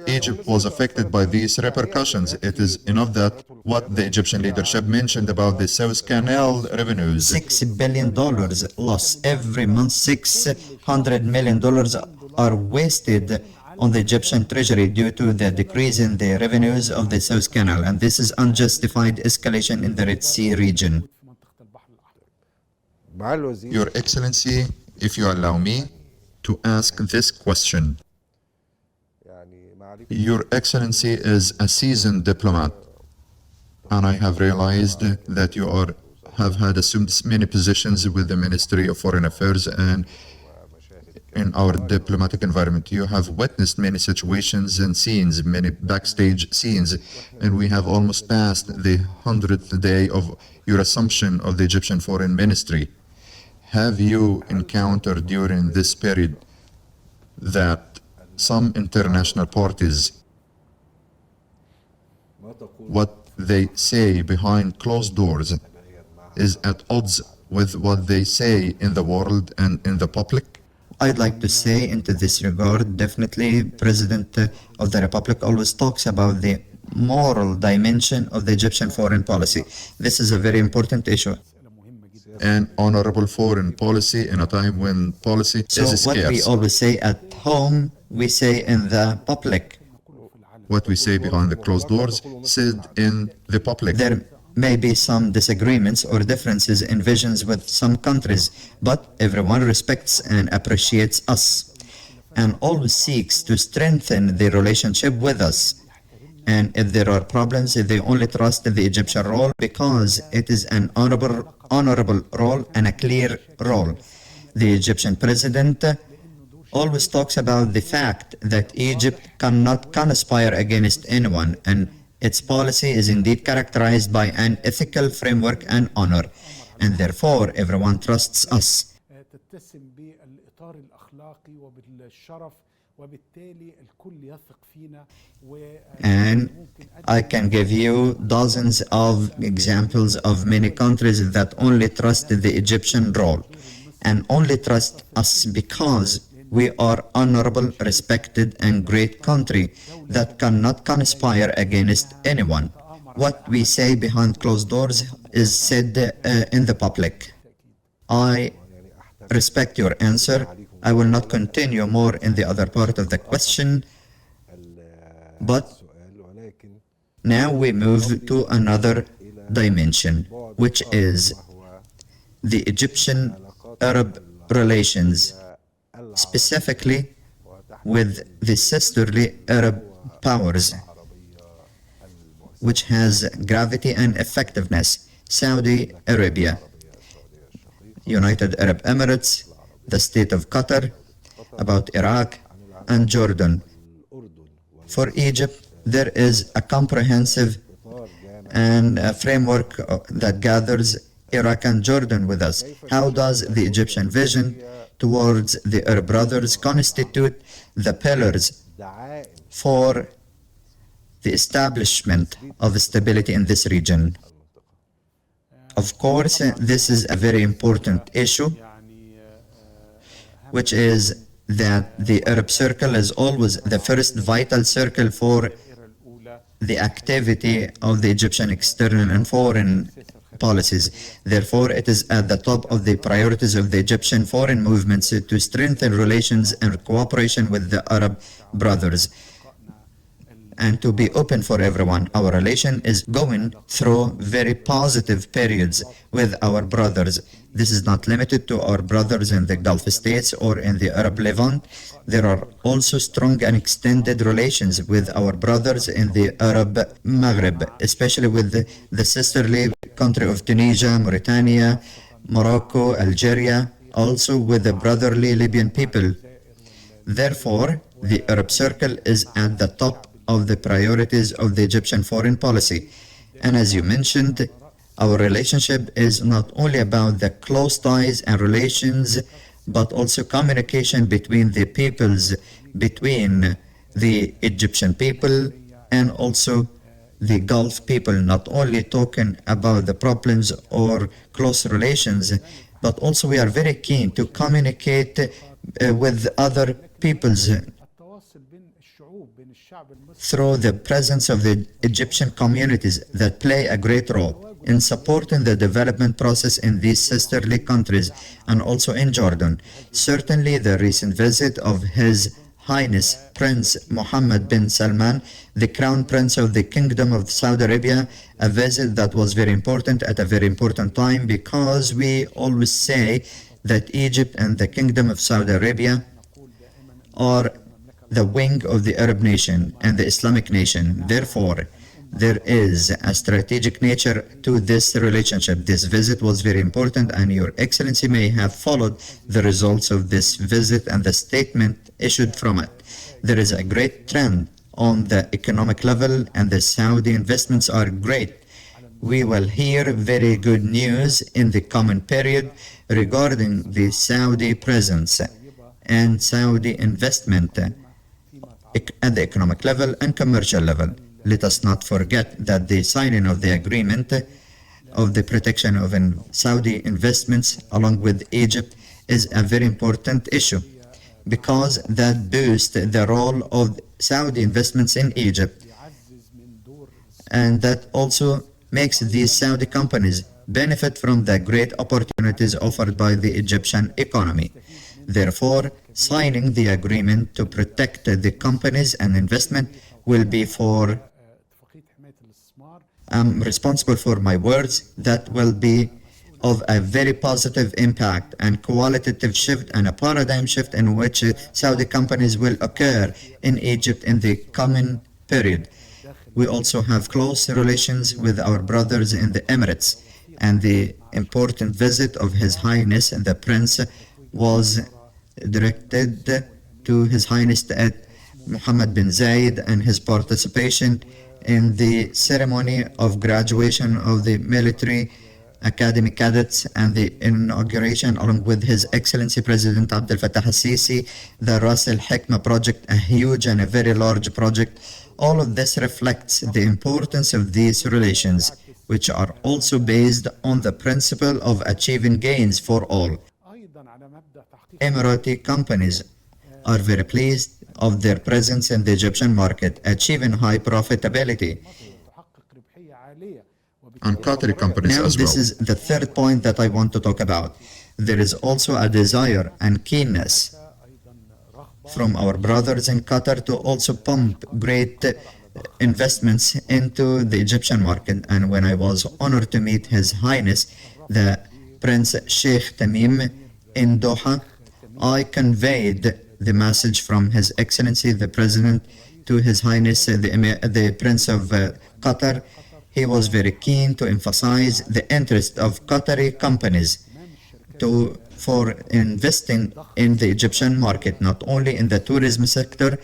Egypt was affected by these repercussions. It is enough that what the Egyptian leadership mentioned about the Suez Canal revenues. $6 billion loss every month. $600 million are wasted on the Egyptian treasury due to the decrease in the revenues of the Suez Canal, and this is unjustified escalation in the Red Sea region. Your Excellency, if you allow me to ask this question. Your Excellency is a seasoned diplomat, and I have realized that you have had assumed many positions with the Ministry of Foreign Affairs and in our diplomatic environment. You have witnessed many situations and scenes, many backstage scenes, and we have almost passed the 100th day of your assumption of the Egyptian Foreign Ministry. Have you encountered during this period that some international parties, what they say behind closed doors is at odds with what they say in the world and in the public? I'd like to say into this regard, definitely President of the Republic always talks about the moral dimension of the Egyptian foreign policy. This is a very important issue. And honorable foreign policy in a time when policy is So what we scarce. always say at home, we say in the public. What we say behind the closed doors, said in the public. There may be some disagreements or differences in visions with some countries, but everyone respects and appreciates us and always seeks to strengthen the relationship with us. And if there are problems, they only trust the Egyptian role because it is an honorable role and a clear role. The Egyptian president always talks about the fact that Egypt cannot conspire against anyone, and its policy is indeed characterized by an ethical framework and honor, and therefore everyone trusts us. تتسم بالإطار الأخلاقي وبالشرف وبالتالي الكل يثق فينا. And I can give you dozens of examples of many countries that only trust the Egyptian role and only trust us because we are honorable, respected, and great country that cannot conspire against anyone. What we say behind closed doors is said in the public. I respect your answer. I will not continue more in the other part of the question, but now we move to another dimension, which is the Egyptian-Arab relations, specifically with the sisterly Arab powers, which has gravity and effectiveness: Saudi Arabia, United Arab Emirates, the state of Qatar, about Iraq, and Jordan. For Egypt, there is a comprehensive and a framework that gathers Iraq and Jordan with us. How does the Egyptian vision towards the Arab brothers constitute the pillars for the establishment of stability in this region? Of course, this is a very important issue, which is that the Arab Circle is always the first vital circle for the activity of the Egyptian external and foreign policies. Therefore, it is at the top of the priorities of the Egyptian foreign movements to strengthen relations and cooperation with the Arab brothers and to be open for everyone. Our relation is going through very positive periods with our brothers. This is not limited to our brothers in the Gulf states or in the Arab Levant. There are also strong and extended relations with our brothers in the Arab Maghreb, especially with the sisterly country of Tunisia, Mauritania, Morocco, Algeria, also with the brotherly Libyan people. Therefore, the Arab Circle is at the top of the priorities of the Egyptian foreign policy. And as you mentioned, our relationship is not only about the close ties and relations, but also communication between the peoples, between the Egyptian people and also the Gulf people, not only talking about the problems or close relations, but also we are very keen to communicate with other peoples. through the presence of the Egyptian communities that play a great role in supporting the development process in these sisterly countries and also in Jordan. Certainly, the recent visit of His Highness Prince Mohammed bin Salman, the Crown Prince of the Kingdom of Saudi Arabia, a visit that was very important at a very important time, because we always say that Egypt and the Kingdom of Saudi Arabia are the wing of the Arab nation and the Islamic nation. Therefore, there is a strategic nature to this relationship. This visit was very important, and Your Excellency may have followed the results of this visit and the statement issued from it. There is a great trend on the economic level, and the Saudi investments are great. We will hear very good news in the coming period regarding the Saudi presence and Saudi investment at the economic level and commercial level. Let us not forget that the signing of the agreement of the protection of Saudi investments along with Egypt is a very important issue, because that boosts the role of Saudi investments in Egypt, and that also makes these Saudi companies benefit from the great opportunities offered by the Egyptian economy. Therefore, signing the agreement to protect the companies and investment will be for, I'm responsible for my words, that will be of a very positive impact and qualitative shift and a paradigm shift in which Saudi companies will occur in Egypt in the coming period. We also have close relations with our brothers in the Emirates, and the important visit of His Highness the Prince was directed to His Highness Mohammed bin Zayed and his participation in the ceremony of graduation of the military academy cadets and the inauguration, along with His Excellency President Abdelatty al-Sisi, the Ras al-Hikma project, a huge and a very large project. All of this reflects the importance of these relations, which are also based on the principle of achieving gains for all. Emirati companies are very pleased of their presence in the Egyptian market, achieving high profitability. And Qatari companies Now, as well. this is the third point that I want to talk about. There is also a desire and keenness from our brothers in Qatar to also pump great investments into the Egyptian market. And when I was honored to meet His Highness, the Prince Sheikh Tamim in Doha, I conveyed the message from His Excellency the President to His Highness the Prince of Qatar. He was very keen to emphasize the interest of Qatari companies for investing in the Egyptian market, not only in the tourism sector,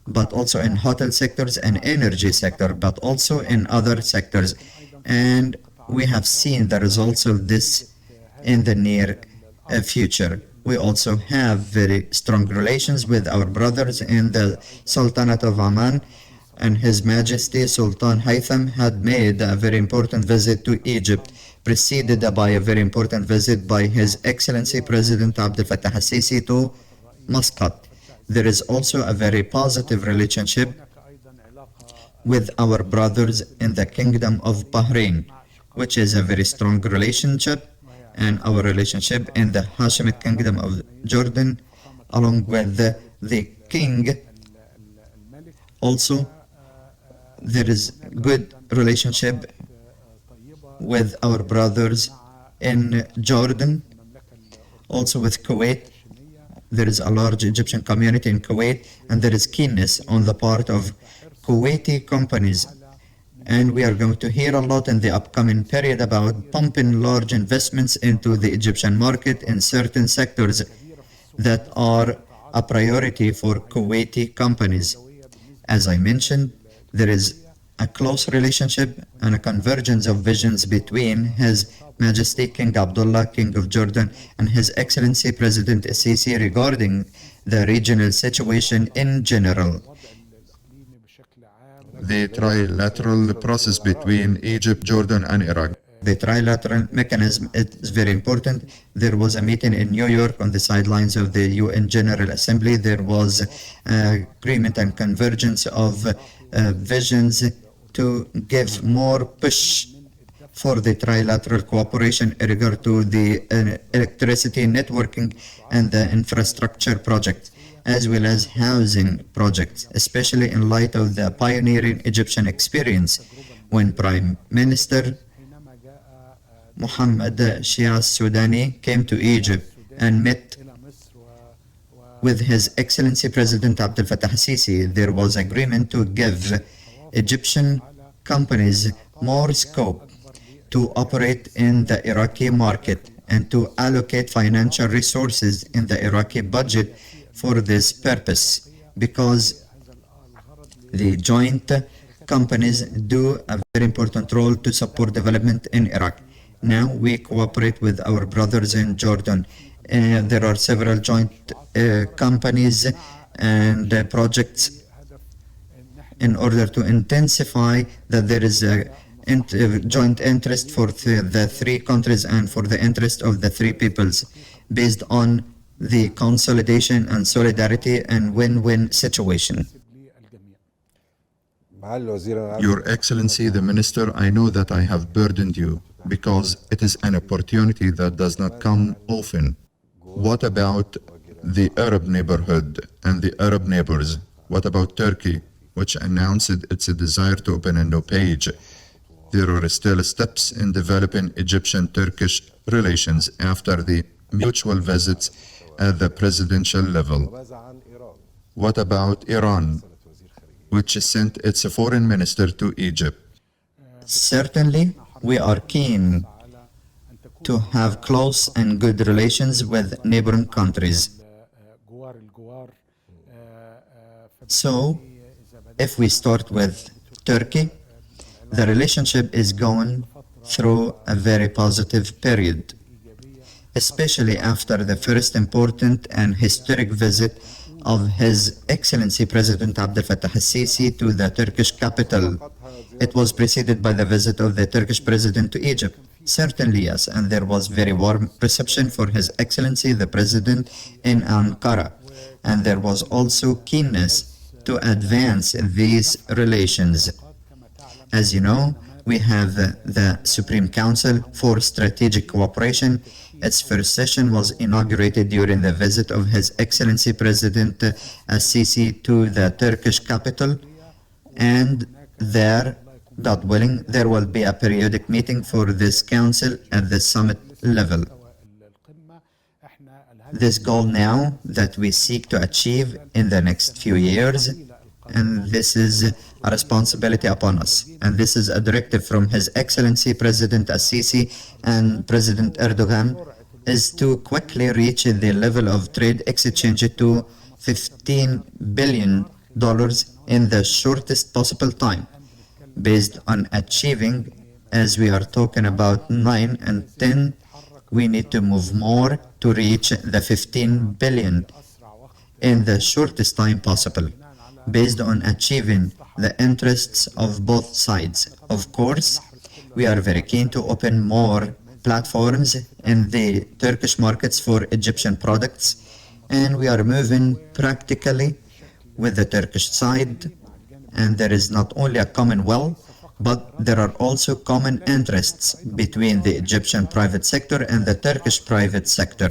but also in hotel sectors and energy sector, but also in other sectors. And we have seen the results of this in the near future. We also have very strong relations with our brothers in the Sultanate of Oman, and His Majesty Sultan Haytham had made a very important visit to Egypt, preceded by a very important visit by His Excellency President Abdelatty al-Sisi to Muscat. There is also a very positive relationship with our brothers in the Kingdom of Bahrain, which is a very strong relationship, and our relationship in the Hashemite Kingdom of Jordan, along with the King. Also, there is good relationship with our brothers in Jordan, also with Kuwait. There is a large Egyptian community in Kuwait, and there is keenness on the part of Kuwaiti companies. And we are going to hear a lot in the upcoming period about pumping large investments into the Egyptian market in certain sectors that are a priority for Kuwaiti companies. As I mentioned, there is a close relationship and a convergence of visions between His Majesty King Abdullah, King of Jordan, and His Excellency President Sisi regarding the regional situation in general. The trilateral process between Egypt, Jordan, and Iraq. The trilateral mechanism is very important. There was a meeting in New York on the sidelines of the UN General Assembly. There was agreement and convergence of visions to give more push for the trilateral cooperation in regard to the electricity networking and the infrastructure project, as well as housing projects, especially in light of the pioneering Egyptian experience when Prime Minister Mohammed Shia Sudani came to Egypt and met with His Excellency President Abdel Fattah al-Sisi. There was agreement to give Egyptian companies more scope to operate in the Iraqi market and to allocate financial resources in the Iraqi budget for this purpose, because the joint companies do a very important role to support development in Iraq. Now we cooperate with our brothers in Jordan. There are several joint companies and projects in order to intensify that there is a joint interest for the three countries and for the interest of the three peoples, based on the consolidation and solidarity and win-win situation. Your Excellency, the Minister, I know that I have burdened you because it is an opportunity that does not come often. What about the Arab neighborhood and the Arab neighbors? What about Turkey, which announced its desire to open a new page? There are still steps in developing Egyptian-Turkish relations after the mutual visits at the presidential level. What about Iran, which sent its foreign minister to Egypt? Certainly, we are keen to have close and good relations with neighboring countries. So, if we start with Turkey, the relationship is going through a very positive period, especially after the first important and historic visit of His Excellency President Abdel Fattah al-Sisi to the Turkish capital. It was preceded by the visit of the Turkish President to Egypt. Certainly, yes, and there was very warm reception for His Excellency the President in Ankara. And there was also keenness to advance these relations. As you know, we have the Supreme Council for Strategic Cooperation. Its first session was inaugurated during the visit of His Excellency President al-Sisi to the Turkish capital, and there, God willing, there will be a periodic meeting for this council at the summit level. This goal now that we seek to achieve in the next few years, and this is a responsibility upon us, and this is a directive from His Excellency President al-Sisi and President Erdogan, is to quickly reach the level of trade exchange to $15 billion in the shortest possible time, based on achieving, as we are talking about 9 and 10, we need to move more to reach the 15 billion in the shortest time possible, based on achieving the interests of both sides. Of course, we are very keen to open more platforms in the Turkish markets for Egyptian products, and we are moving practically with the Turkish side, and there is not only a common will, but there are also common interests between the Egyptian private sector and the Turkish private sector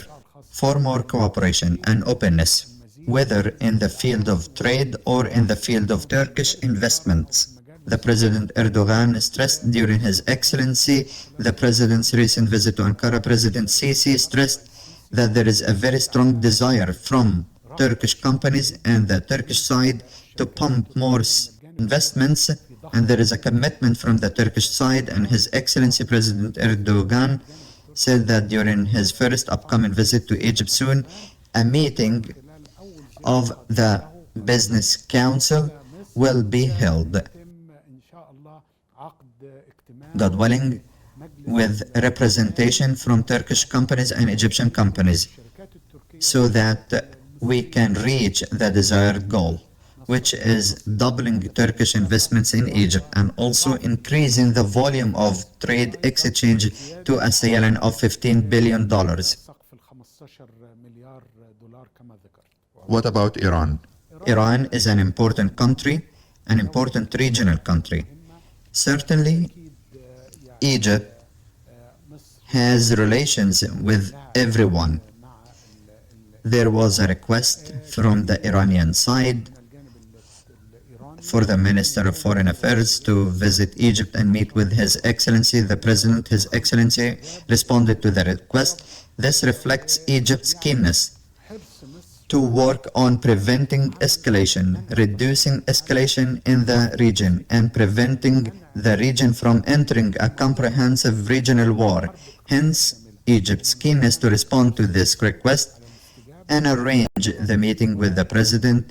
for more cooperation and openness, whether in the field of trade or in the field of Turkish investments. The President Erdogan stressed during His Excellency the President's recent visit to Ankara. President Sisi stressed that there is a very strong desire from Turkish companies and the Turkish side to pump more investments, and there is a commitment from the Turkish side, and His Excellency President Erdogan said that during his first upcoming visit to Egypt soon, a meeting of the Business Council will be held, God willing, with representation from Turkish companies and Egyptian companies, so that we can reach the desired goal. which is doubling Turkish investments in Egypt and also increasing the volume of trade exchange to a ceiling of $15 billion. سقف ال 15 مليار دولار كما ذكرت. What about Iran? Iran is an important country, an important regional country. Certainly, Egypt has relations with everyone. There was a request from the Iranian side for the Minister of Foreign Affairs to visit Egypt and meet with His Excellency. The President, His Excellency, responded to the request. This reflects Egypt's keenness to work on preventing escalation, reducing escalation in the region, and preventing the region from entering a comprehensive regional war. Hence, Egypt's keenness to respond to this request and arrange the meeting with the President.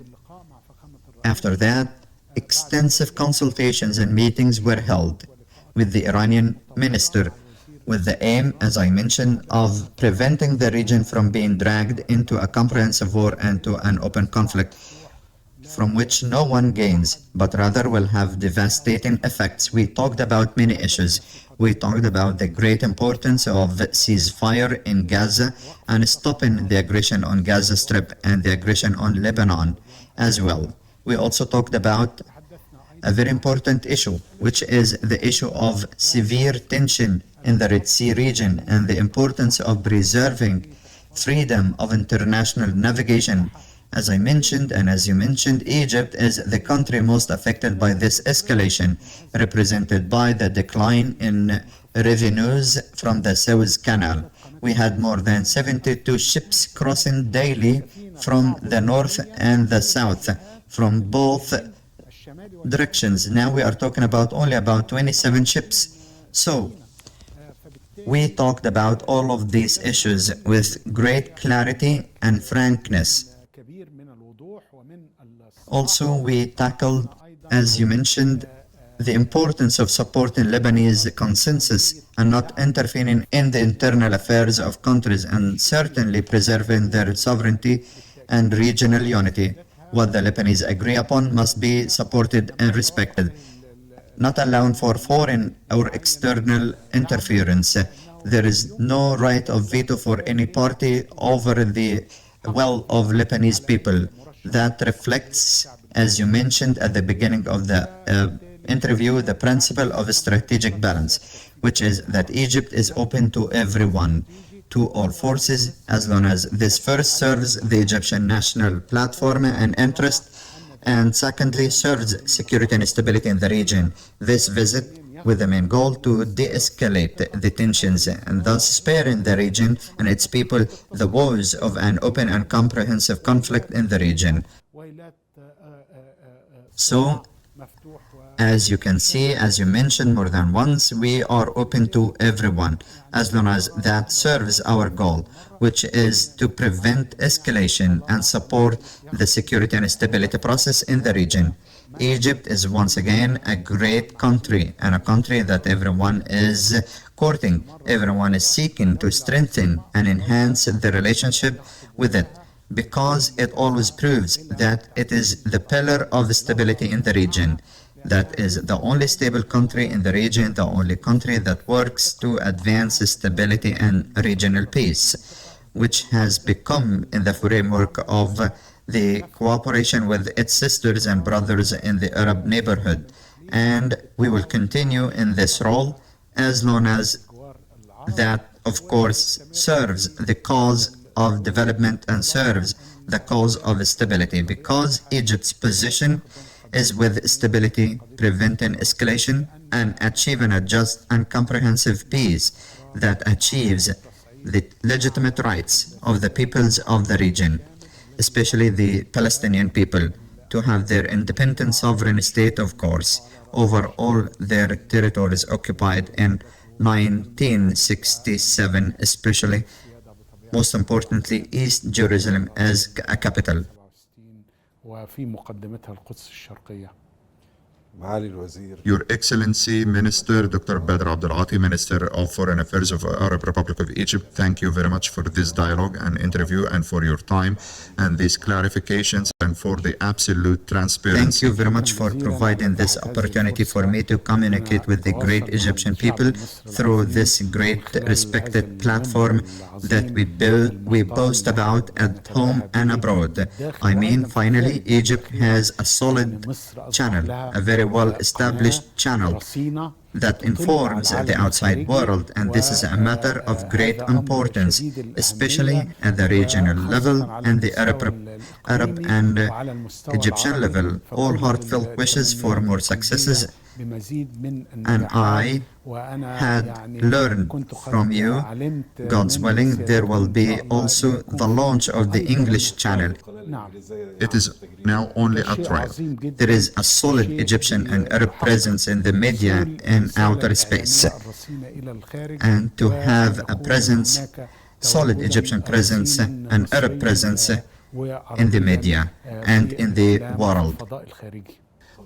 After that, extensive consultations and meetings were held with the Iranian minister with the aim, as I mentioned, of preventing the region from being dragged into a comprehensive war and to an open conflict from which no one gains, but rather will have devastating effects. We talked about many issues. We talked about the great importance of ceasefire in Gaza and stopping the aggression on Gaza Strip and the aggression on Lebanon as well. We also talked about a very important issue, which is the issue of severe tension in the Red Sea region and the importance of preserving freedom of international navigation. As I mentioned, and as you mentioned, Egypt is the country most affected by this escalation, represented by the decline in revenues from the Suez Canal. We had more than 72 ships crossing daily from the north and the south, from both directions. Now we are talking about only about 27 ships. So we talked about all of these issues with great clarity and frankness. Also, we tackled, as you mentioned, the importance of supporting Lebanese consensus and not interfering in the internal affairs of countries, and certainly preserving their sovereignty and regional unity. What the Lebanese agree upon must be supported and respected, not allowing for foreign or external interference. There is no right of veto for any party over the will of Lebanese people. That reflects, as you mentioned at the beginning of the interview, the principle of strategic balance, which is that Egypt is open to everyone, to all forces, as long as this first serves the Egyptian national platform and interest, and secondly serves security and stability in the region. This visit with the main goal to de-escalate the tensions and thus spare in the region and its people the woes of an open and comprehensive conflict in the region. So, as you can see, as you mentioned more than once, we are open to everyone, as long as that serves our goal, which is to prevent escalation and support the security and stability process in the region. Egypt is once again a great country, and a country that everyone is courting. Everyone is seeking to strengthen and enhance the relationship with it, because it always proves that it is the pillar of stability in the region. That is the only stable country in the region, the only country that works to advance stability and regional peace, which has become in the framework of the cooperation with its sisters and brothers in the Arab neighborhood. And we will continue in this role as long as that, of course, serves the cause of development and serves the cause of stability, because Egypt's position is with stability, preventing escalation, and achieving a just and comprehensive peace that achieves the legitimate rights of the peoples of the region, especially the Palestinian people, to have their independent sovereign state, of course, over all their territories occupied in 1967, especially, most importantly, East Jerusalem as a capital. وفي مقدمتها القدس الشرقية. معالي الوزير Your Excellency, Minister Dr. Badr Abdelatty, Minister of Foreign Affairs of Arab Republic of Egypt, thank you very much for this dialogue and interview and for your time and these clarifications and for the absolute transparency. Thank you very much for providing this opportunity for me to communicate with the great Egyptian people through this great respected platform that we boast about at home and abroad. I mean, finally, Egypt has a solid channel, a very well-established channel that informs the outside world, and this is a matter of great importance, especially at the regional level and the Arab and Egyptian level. All heartfelt wishes for more successes, and I had learned from you. God's willing, there will be also the launch of the English channel. It is now only a trial. There is a solid Egyptian and Arab presence in the media in outer space, and to have a presence, solid Egyptian presence and Arab presence in the media and in the world.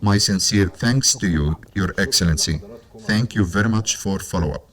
My sincere thanks to you, Your Excellency. Thank you very much for follow-up.